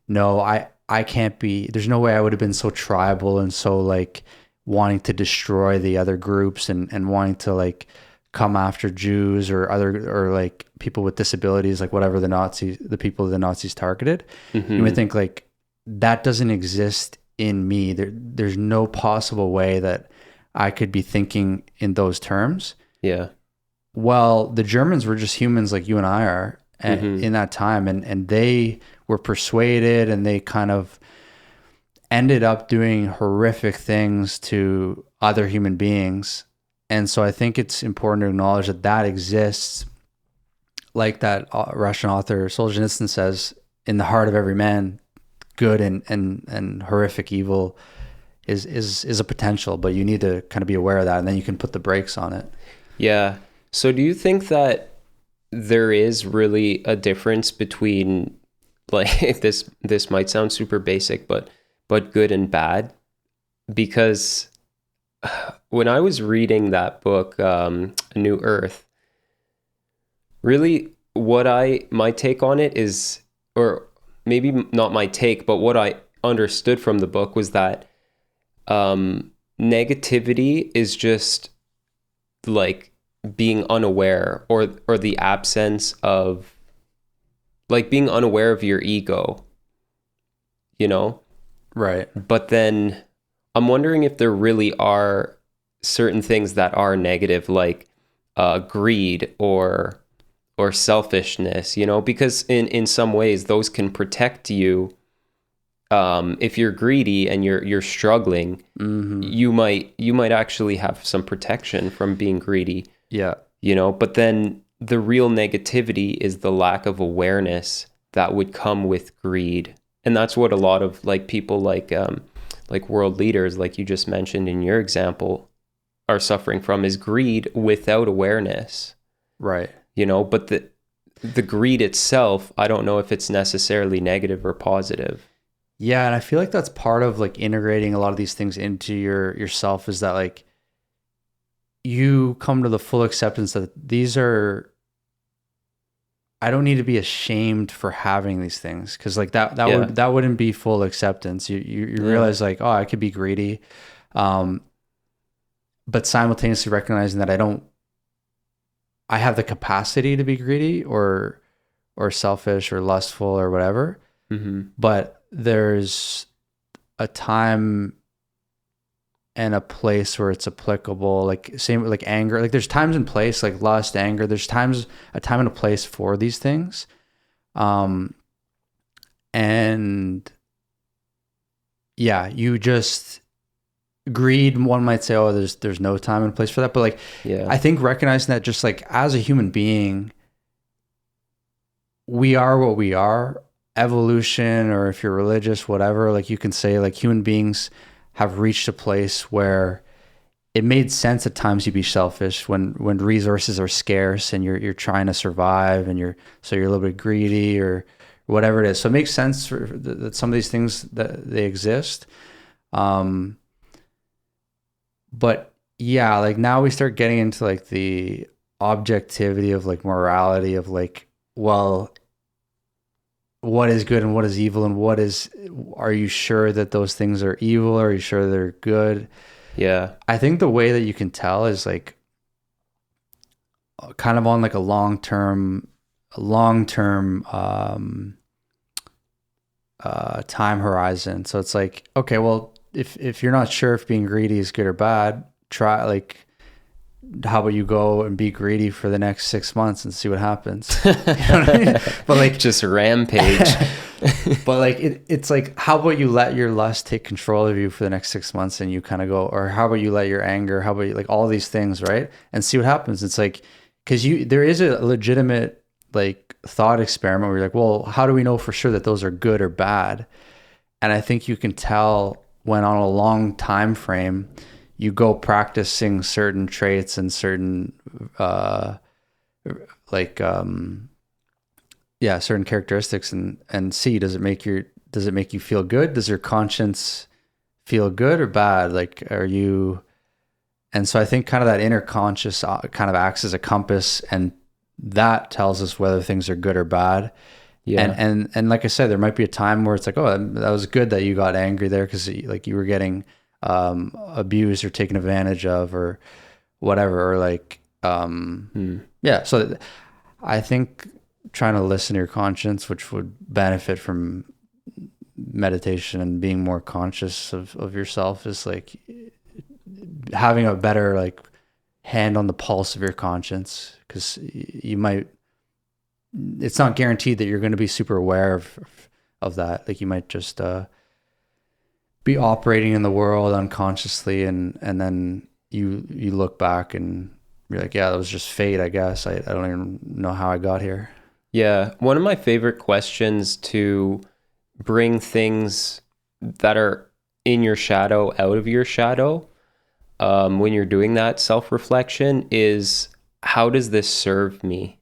no, I can't be, there's no way I would have been so tribal and so like wanting to destroy the other groups and wanting to like come after Jews or other, or like people with disabilities, like whatever the people the Nazis targeted. Mm-hmm. You would think like that doesn't exist in me. There's no possible way that I could be thinking in those terms. Yeah. Well, the Germans were just humans like you and I are in that time. And they were persuaded, and they kind of ended up doing horrific things to other human beings. And so I think it's important to acknowledge that that exists. Like that Russian author Solzhenitsyn says, in the heart of every man, good and horrific evil is a potential, but you need to kind of be aware of that, and then you can put the brakes on it. Yeah. So do you think that there is really a difference between, like, this might sound super basic, but good and bad? Because when I was reading that book, A New Earth, really my take on it is, or maybe not my take, but what I understood from the book was that negativity is just like being unaware, or the absence of, like, being unaware of your ego, you know? Right. But then I'm wondering if there really are certain things that are negative, like greed or selfishness, you know, because in some ways those can protect you. If you're greedy and you're struggling, you might actually have some protection from being greedy. Yeah. You know, but then the real negativity is the lack of awareness that would come with greed. And that's what a lot of like people like world leaders, like you just mentioned in your example, are suffering from, is greed without awareness. Right. You know, but the greed itself, I don't know if it's necessarily negative or positive. Yeah, and I feel like that's part of like integrating a lot of these things into yourself, is that like you come to the full acceptance that I don't need to be ashamed for having these things, because like that wouldn't be full acceptance. You realize like, oh, I could be greedy, but simultaneously recognizing that I have the capacity to be greedy or selfish or lustful or whatever. Mm-hmm. But there's a time and a place where it's applicable, like same like anger, like there's times and place, like lust, anger, there's a time and a place for these things. And yeah, you just greed, one might say, oh, there's no time and place for that. But like, I think recognizing that just like as a human being, we are what we are. Evolution, or if you're religious, whatever, like you can say like human beings have reached a place where it made sense at times you'd be selfish when resources are scarce and you're trying to survive, and you're a little bit greedy or whatever it is. So it makes sense that some of these things that they exist. But yeah, like now we start getting into like the objectivity of like morality of like, well, what is good and what is evil, and are you sure that those things are evil, or are you sure they're good? Yeah. I think the way that you can tell is like kind of on like a long-term time horizon. So it's like, okay, well, if you're not sure if being greedy is good or bad, try like, how about you go and be greedy for the next 6 months and see what happens? You know what I mean? But like, just rampage. But like it's like, how about you let your lust take control of you for the next 6 months, and you kind of go, or how about you let your anger, how about you, like all these things, right? And see what happens. It's like, because there is a legitimate like thought experiment where you're like, well, how do we know for sure that those are good or bad? And I think you can tell when on a long time frame you go practicing certain traits and certain certain characteristics, and see, does it make you feel good? Does your conscience feel good or bad? Like, are you? And so I think kind of that inner conscious kind of acts as a compass, and that tells us whether things are good or bad. Yeah. And like I said, there might be a time where it's like, oh, that was good that you got angry there, because like you were getting abused or taken advantage of or whatever, or like, yeah. So I think trying to listen to your conscience, which would benefit from meditation and being more conscious of yourself, is like having a better like hand on the pulse of your conscience, because you might, it's not guaranteed that you're going to be super aware of that. Like you might just be operating in the world unconsciously, and then you look back and you're like, yeah, that was just fate, I guess. I don't even know how I got here. Yeah. One of my favorite questions to bring things that are in your shadow out of your shadow, when you're doing that self-reflection, is how does this serve me?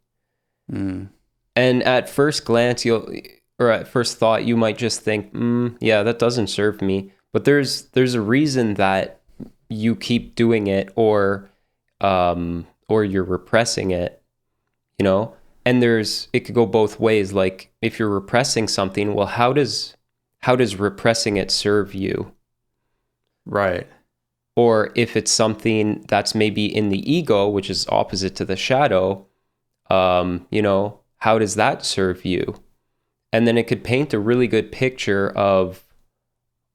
And at first glance, or at first thought, you might just think, yeah, that doesn't serve me. But there's a reason that you keep doing it, or you're repressing it, you know? And it could go both ways. Like if you're repressing something, well, how does repressing it serve you? Right. Or if it's something that's maybe in the ego, which is opposite to the shadow, how does that serve you? And then it could paint a really good picture of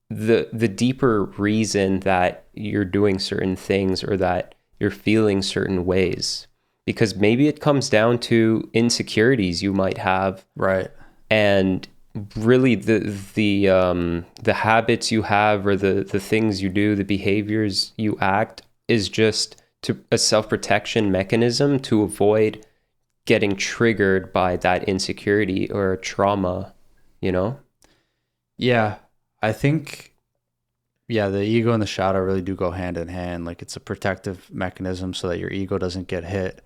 the deeper reason that you're doing certain things or that you're feeling certain ways. Because maybe it comes down to insecurities you might have. Right. And really the habits you have, or the things you do, the behaviors you act, is just a self-protection mechanism to avoid getting triggered by that insecurity or trauma, Yeah. I think, yeah, the ego and the shadow really do go hand in hand. Like it's a protective mechanism so that your ego doesn't get hit.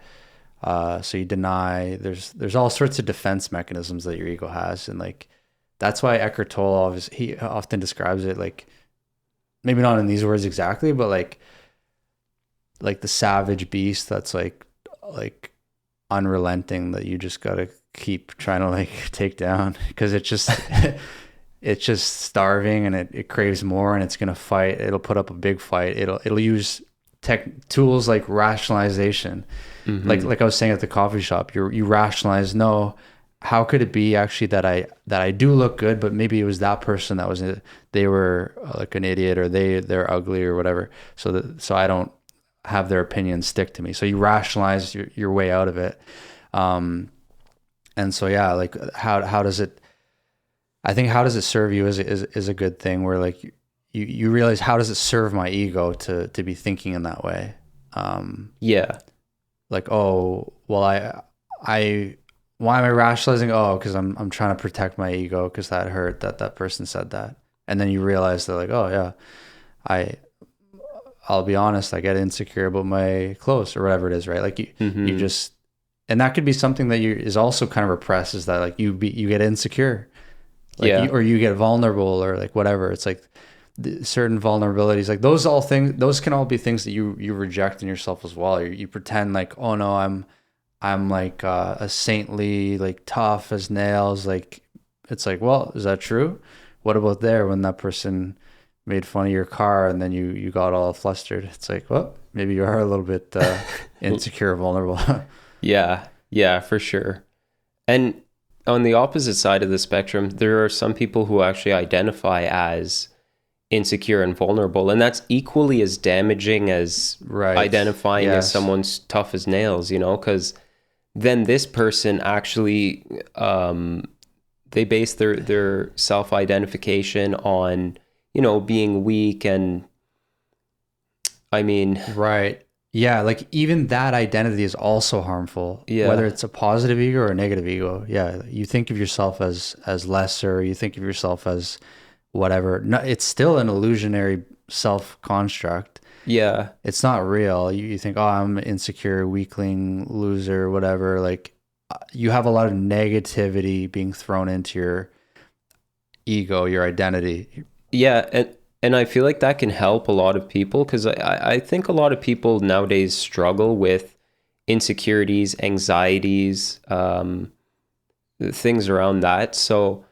So you deny, there's all sorts of defense mechanisms that your ego has. And like, that's why Eckhart Tolle, he often describes it like, maybe not in these words exactly, but like the savage beast that's like unrelenting, that you just got to keep trying to like take down, because it just, it's just starving, and it craves more, and it's going to fight. It'll put up a big fight. It'll use tools like rationalization. Like I was saying at the coffee shop, you rationalize, no, how could it be actually that I do look good, but maybe it was that person that was, they were like an idiot, or they're ugly or whatever. So I don't have their opinions stick to me. So you rationalize your way out of it. And so, yeah, like how does it, I think how does it serve you is a good thing, where like you realize, how does it serve my ego to be thinking in that way? Yeah. Like, oh, well, why am I rationalizing? Oh, because I'm trying to protect my ego, because that hurt that person said that. And then you realize that, like, oh yeah, I'll be honest, I get insecure about my clothes or whatever it is, right? Like you just, and that could be something that is also kind of repressed, is that like you get insecure, like or you get vulnerable, or like whatever. It's like certain vulnerabilities, like those can all be things that you reject in yourself as well. You pretend like, oh no, I'm like a saintly, like tough as nails. Like, it's like, well, is that true? What about there when that person made fun of your car and then you got all flustered? It's like, well, maybe you are a little bit insecure, vulnerable. Yeah, for sure. And on the opposite side of the spectrum, there are some people who actually identify as insecure and vulnerable, and that's equally as damaging as identifying as someone's tough as nails, because then this person actually they base their self-identification on being weak, and I mean, right. Yeah, like even that identity is also harmful. Yeah. Whether it's a positive ego or a negative ego. Yeah, you think of yourself as lesser, you think of yourself as whatever. No, it's still an illusionary self-construct. Yeah. It's not real. You think, oh, I'm insecure, weakling, loser, whatever. Like, you have a lot of negativity being thrown into your ego, your identity. Yeah, and I feel like that can help a lot of people, because I think a lot of people nowadays struggle with insecurities, anxieties, things around that. So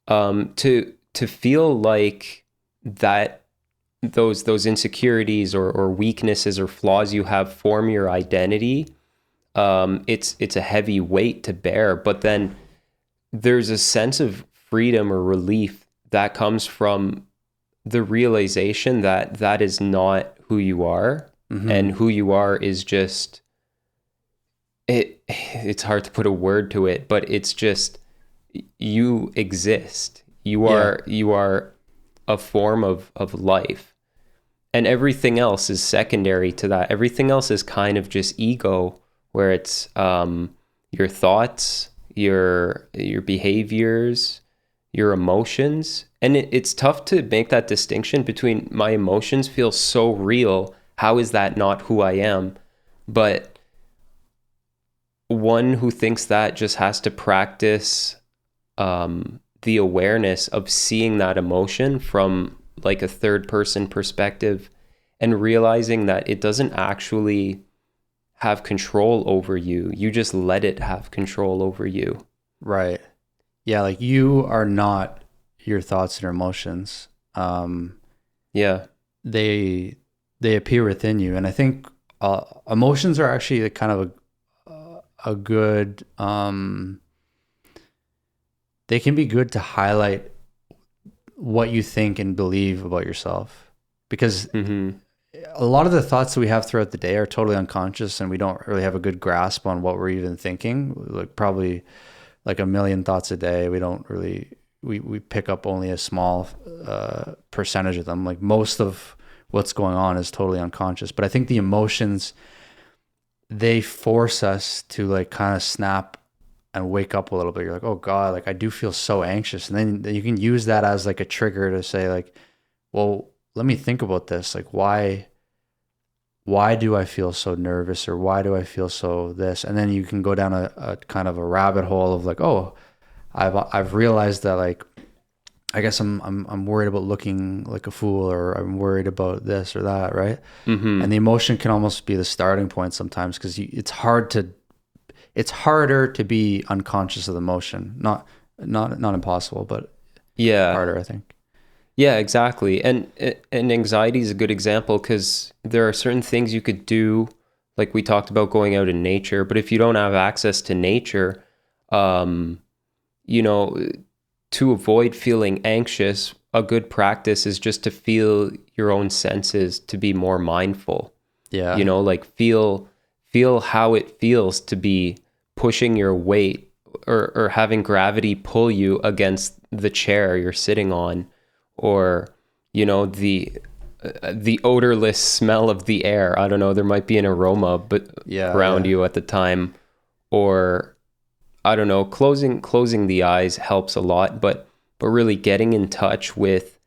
to feel like that those insecurities or weaknesses or flaws you have form your identity, it's a heavy weight to bear. But then there's a sense of freedom or relief that comes from the realization that that is not who you are, and who you are is just it's hard to put a word to it, but it's just you exist. You are a form of life, and everything else is secondary to that. Everything else is kind of just ego, where it's your thoughts, your behaviors, your emotions. And it's tough to make that distinction between my emotions feel so real. How is that not who I am? But one who thinks that just has to practice the awareness of seeing that emotion from like a third person perspective, and realizing that it doesn't actually have control over you. You just let it have control over you. Right. Yeah. Like you are not your thoughts and your emotions. Yeah. They appear within you. And I think emotions are actually kind of a good, they can be good to highlight what you think and believe about yourself, because a lot of the thoughts that we have throughout the day are totally unconscious, and we don't really have a good grasp on what we're even thinking. Like probably like a million thoughts a day. We don't really, we pick up only a small percentage of them. Like most of what's going on is totally unconscious. But I think the emotions, they force us to like kind of snap and wake up a little bit. You're like, oh God, like I do feel so anxious. And then you can use that as like a trigger to say like, well, let me think about this. Like why do I feel so nervous, or why do I feel so this? And then you can go down a kind of a rabbit hole of like, oh, I've realized that like, I guess I'm worried about looking like a fool, or I'm worried about this or that, right? And the emotion can almost be the starting point sometimes, because it's harder to be unconscious of the emotion. Not impossible, but harder, I think. Yeah, exactly. And anxiety is a good example, because there are certain things you could do, like we talked about going out in nature, but if you don't have access to nature, to avoid feeling anxious, a good practice is just to feel your own senses, to be more mindful. Yeah. Like feel how it feels to be pushing your weight, or having gravity pull you against the chair you're sitting on, or the odorless smell of the air. I don't know, there might be an aroma around you at the time, or I don't know, closing the eyes helps a lot, but really getting in touch with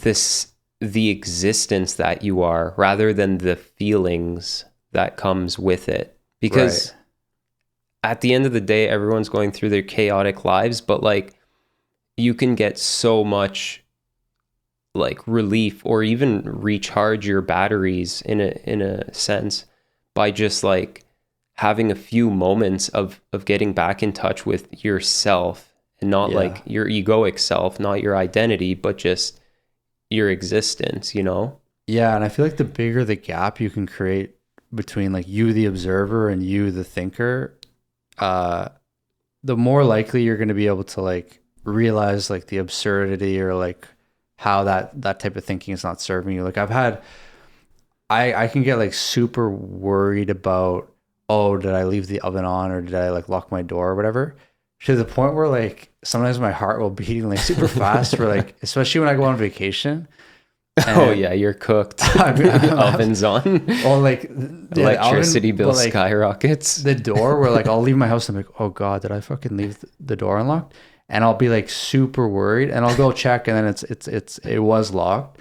the existence that you are, rather than the feelings that comes with it. Because at the end of the day, everyone's going through their chaotic lives, but like you can get so much like relief, or even recharge your batteries in a sense, by just like having a few moments of getting back in touch with yourself, and not like your egoic self, not your identity, but just your existence, Yeah. And I feel like the bigger the gap you can create between like you, the observer, and you, the thinker, the more likely you're going to be able to like realize like the absurdity, or like how that type of thinking is not serving you. Like I can get like super worried about, oh, did I leave the oven on, or did I like lock my door or whatever, to the point where like sometimes my heart will beat like super fast, for like, especially when I go on vacation. Oh yeah, you're cooked. Oven's on. Well, like electricity bill like, skyrockets. The door, where like I'll leave my house and I'm like, oh God, did I fucking leave the door unlocked? And I'll be like super worried, and I'll go check, and then it was locked.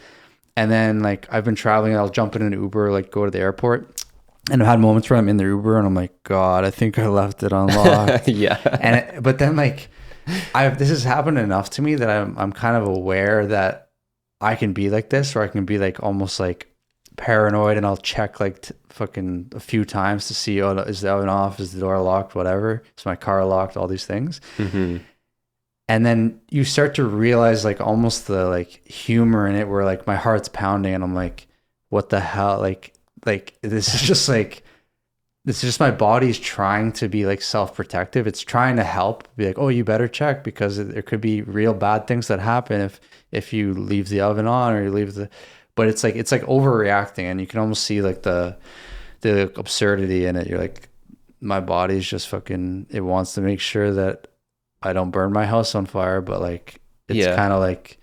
And then like I've been traveling, and I'll jump in an Uber, like go to the airport, and I've had moments where I'm in the Uber and I'm like, God, I think I left it unlocked. Yeah. But then like this has happened enough to me that I'm kind of aware that I can be like this, or I can be like almost like paranoid, and I'll check like fucking a few times to see, oh, is the oven off? Is the door locked? Whatever. Is my car locked? All these things. And then you start to realize like almost the like humor in it where like my heart's pounding and I'm like, what the hell? Like this is just like, this is just my body's trying to be like self-protective. It's trying to help, be like, oh, you better check because there could be real bad things that happen if you leave the oven on or you leave the, but it's like overreacting and you can almost see like the absurdity in it. You're like, my body's just fucking, it wants to make sure that I don't burn my house on fire, but like it's kind of like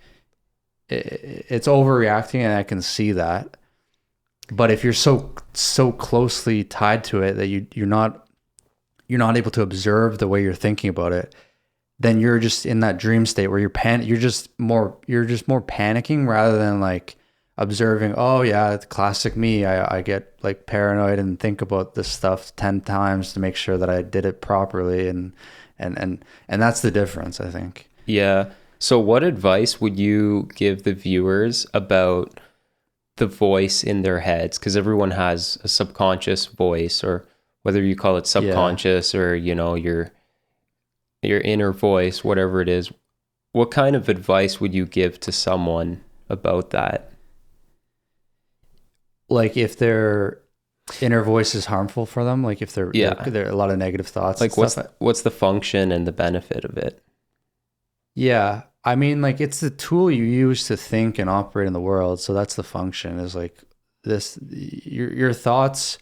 it's overreacting and I can see that. But if you're so closely tied to it that you're not able to observe the way you're thinking about it, then you're just in that dream state where you're just more panicking rather than like observing, oh yeah, it's classic me. I get like paranoid and think about this stuff 10 times to make sure that I did it properly and that's the difference, I think. Yeah. So what advice would you give the viewers about the voice in their heads? Because everyone has a subconscious voice, or whether you call it subconscious or, you know, your inner voice, whatever it is. What kind of advice would you give to someone about that? Like if their inner voice is harmful for them, like if there are a lot of negative thoughts. Like what's the function and the benefit of it? Yeah. I mean, like it's the tool you use to think and operate in the world. So that's the function, is like this, your thoughts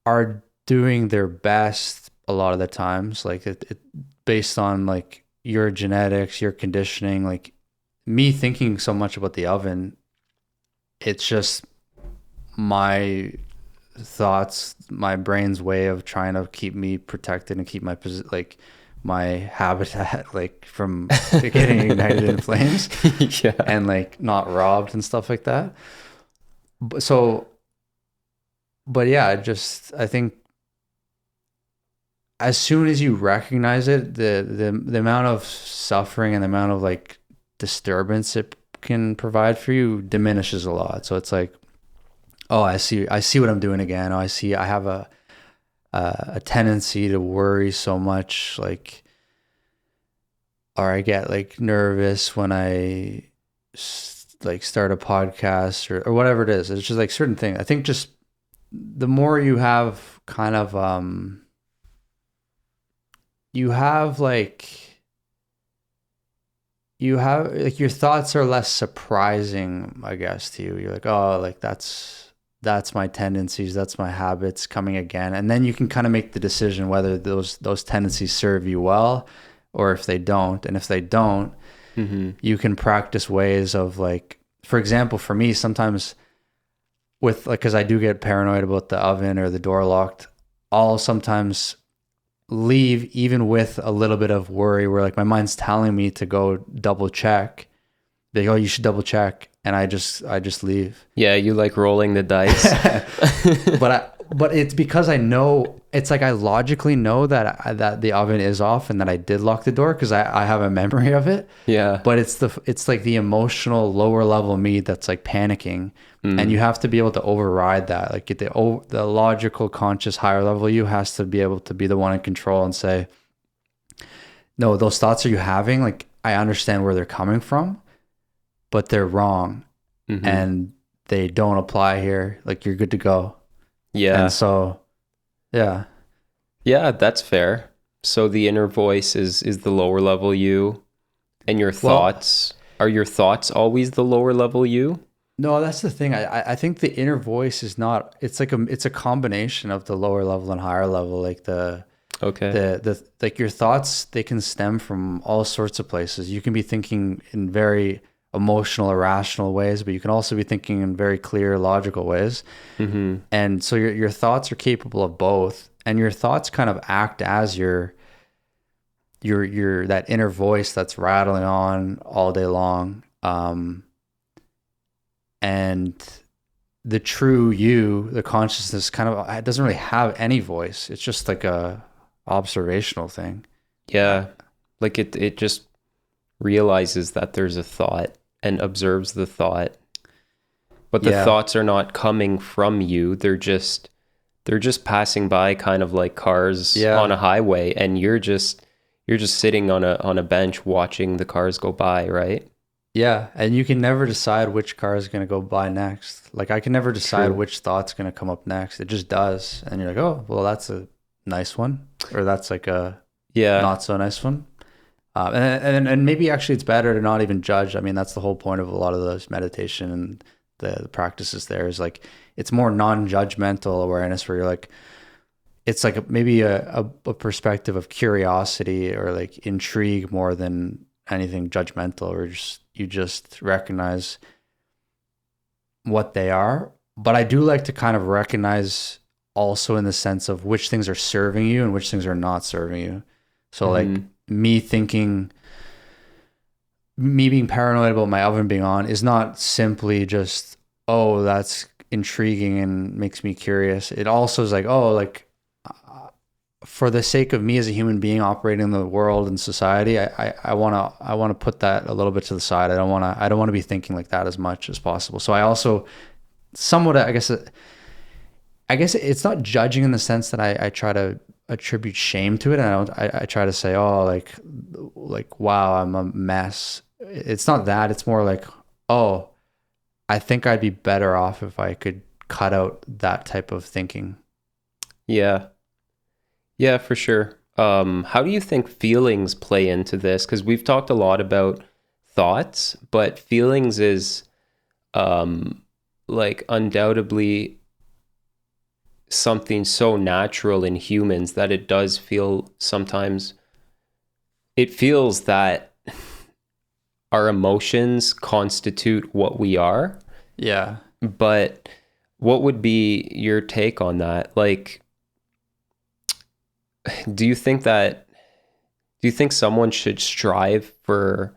are doing their best a lot of the times. Like it based on like your genetics, your conditioning, like me thinking so much about the oven, it's just my thoughts, my brain's way of trying to keep me protected and keep my habitat like from getting ignited in flames and like not robbed and stuff like that. But yeah, I think as soon as you recognize it, the amount of suffering and the amount of like disturbance it can provide for you diminishes a lot. So it's like, oh, I see what I'm doing again. Oh, I have a tendency to worry so much, like, or I get like nervous when I like start a podcast or whatever it is. It's just like certain things. I think just the more you have kind of, you have like your thoughts are less surprising, I guess, to you. You're like, oh, like that's my tendencies, that's my habits coming again. And then you can kind of make the decision whether those tendencies serve you well or if they don't. And if they don't, you can practice ways of like, for example, for me, sometimes with like, cause I do get paranoid about the oven or the door locked, I'll sometimes leave even with a little bit of worry where like my mind's telling me to go double check. They go, oh, you should double check. And I just leave. Yeah, you like rolling the dice. but it's because I know, it's like I logically know that the oven is off and that I did lock the door because I have a memory of it. Yeah. But it's like the emotional lower level me that's like panicking. And you have to be able to override that. Like the logical, conscious, higher level you has to be able to be the one in control and say, no, those thoughts are you having? Like, I understand where they're coming from, but they're wrong and they don't apply here. Like, you're good to go. Yeah. And so, yeah. Yeah, that's fair. So the inner voice is the lower level you, and your thoughts, are your thoughts always the lower level you? No, that's the thing. I think the inner voice is not, it's a combination of the lower level and higher level. Like like your thoughts, they can stem from all sorts of places. You can be thinking in very emotional, irrational ways, but you can also be thinking in very clear, logical ways. And so your thoughts are capable of both, and your thoughts kind of act as your that inner voice that's rattling on all day long. And the true you, the consciousness, kind of, it doesn't really have any voice. It's just like a observational thing. Yeah. Like it just realizes that there's a thought and observes the thought. But the thoughts are not coming from you. They're just passing by, kind of like cars on a highway, and you're just you're just sitting on a bench watching the cars go by, right? Yeah, and you can never decide which car is going to go by next. Like I can never decide True. which thought's going to come up next. It just does. And you're like, "Oh, well that's a nice one," or that's like a Yeah. not so nice one. And maybe actually it's better to not even judge. I mean, that's the whole point of a lot of those meditation and the practices there is like it's more non-judgmental awareness where you're like it's like maybe a perspective of curiosity or like intrigue more than anything judgmental, or just you just recognize what they are. But I do like to kind of recognize also in the sense of which things are serving you and which things are not serving you. So like me thinking, me being paranoid about my oven being on is not simply just, oh, that's intriguing and makes me curious. It also is like, oh, like for the sake of me as a human being operating in the world and society, I want to put that a little bit to the side. I don't want to be thinking like that as much as possible. So I also somewhat, I guess it's not judging in the sense that I try to attribute shame to it. And I try to say, oh, like, wow, I'm a mess. It's not that. It's more like, oh, I think I'd be better off if I could cut out that type of thinking. Yeah. Yeah, for sure. How do you think feelings play into this? Because we've talked a lot about thoughts, but feelings is like undoubtedly something so natural in humans that it does feel sometimes, it feels that our emotions constitute what we are. Yeah. But what would be your take on that? Like, do you think someone should strive for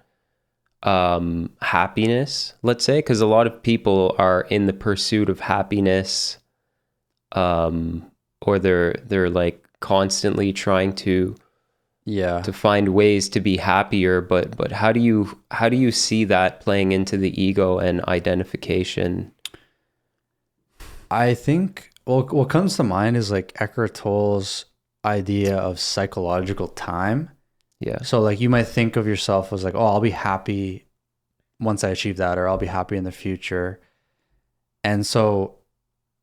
happiness, let's say? Because a lot of people are in the pursuit of happiness, or they're like constantly trying to find ways to be happier. But how do you see that playing into the ego and identification? I think what comes to mind is like Eckhart Tolle's idea of psychological time. Yeah. So like you might think of yourself as like, oh, I'll be happy once I achieve that, or I'll be happy in the future. And so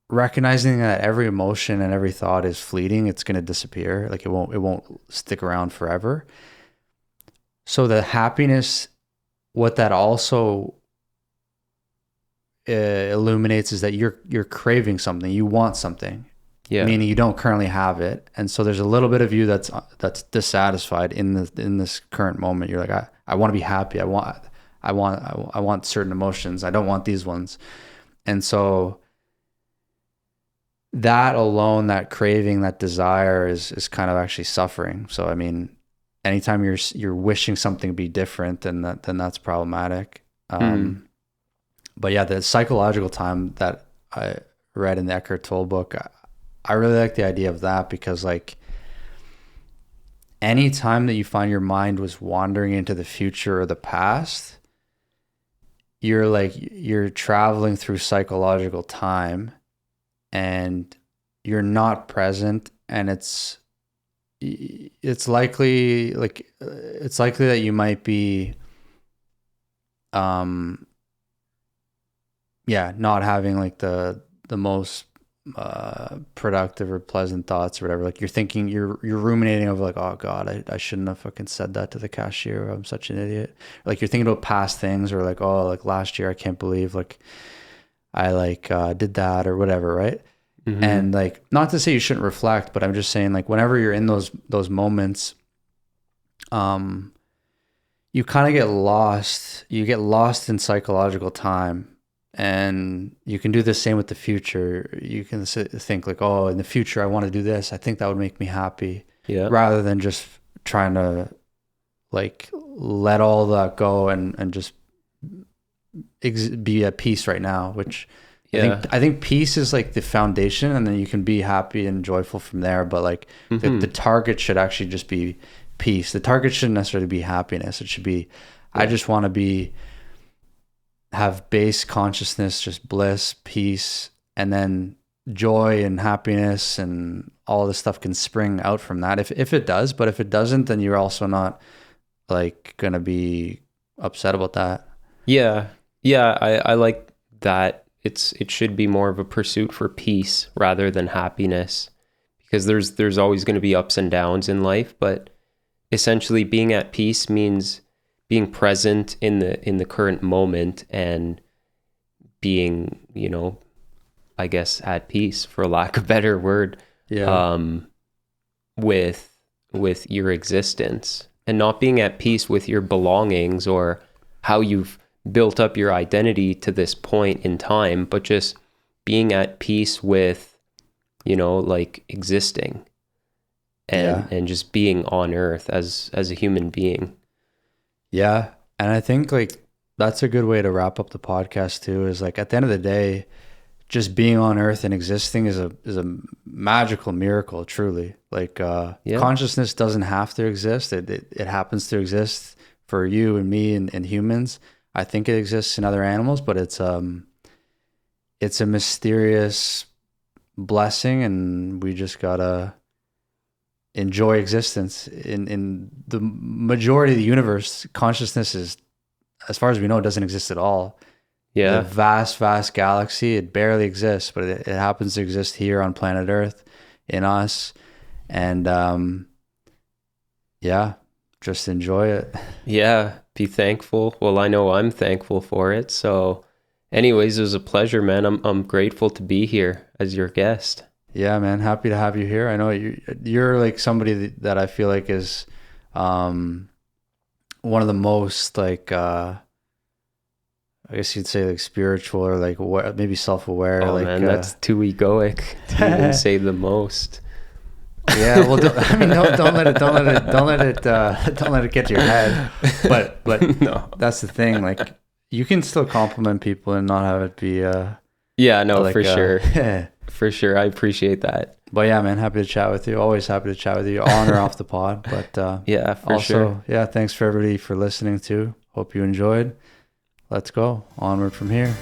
recognizing that every emotion and every thought is fleeting, it's going to disappear. Like it won't stick around forever. So the happiness, what that also illuminates is that you're craving something, you want something. Yeah. Meaning you don't currently have it, and so there's a little bit of you that's dissatisfied in this current moment. You're like, I want to be happy. I want certain emotions. I don't want these ones, and so that alone, that craving, that desire is kind of actually suffering. So I mean, anytime you're wishing something to be different, then that's problematic. But yeah, the psychological time that I read in the Eckhart Tolle book, I really like the idea of that, because like any time that you find your mind was wandering into the future or the past, you're traveling through psychological time and you're not present, and it's likely that you might be not having like the most productive or pleasant thoughts or whatever. Like you're ruminating over like, oh god, I shouldn't have fucking said that to the cashier, I'm such an idiot. Like you're thinking about past things, or like, oh, like last year I can't believe like I like did that or whatever, right? And like, not to say you shouldn't reflect, but I'm just saying like whenever you're in those moments, you kind of get lost. You get lost in psychological time. And you can do the same with the future. You can think like, oh, in the future, I want to do this. I think that would make me happy. Yeah. Rather than just trying to like let all that go and just be at peace right now, which I think peace is like the foundation, and then you can be happy and joyful from there. But like the target should actually just be peace. The target shouldn't necessarily be happiness. It should be, I just want to have base consciousness, just bliss, peace, and then joy and happiness and all this stuff can spring out from that if it does. But if it doesn't, then you're also not like gonna be upset about that. Yeah. I like that. It should be more of a pursuit for peace rather than happiness, because there's always going to be ups and downs in life, but essentially being at peace means being present in the current moment and being, I guess at peace, for lack of a better word, with your existence, and not being at peace with your belongings or how you've built up your identity to this point in time, but just being at peace with, like existing and just being on earth as a human being. Yeah. And I think like that's a good way to wrap up the podcast too, is like at the end of the day, just being on earth and existing is a magical miracle, truly. Like consciousness doesn't have to exist. It happens to exist for you and me and humans. I think it exists in other animals, but it's a mysterious blessing, and we just gotta enjoy existence. In the majority of the universe, consciousness is, as far as we know, it doesn't exist at all. Yeah. The vast galaxy, it barely exists, but it happens to exist here on planet Earth in us. And just enjoy it. Yeah, be thankful. Well, I know I'm thankful for it. So anyways, it was a pleasure, man. I'm grateful to be here as your guest. Yeah, man. Happy to have you here. I know you're like somebody that I feel like is one of the most like I guess you'd say like spiritual or like maybe self-aware. Oh like, man, that's too egoic to even say the most. Yeah, well, don't let it get to your head. But No, that's the thing. Like, you can still compliment people and not have it be. Sure, for sure. I appreciate that. But yeah, man, happy to chat with you. Always happy to chat with you, on or off the pod. But yeah, for sure. Yeah, thanks for everybody for listening too. Hope you enjoyed. Let's go onward from here.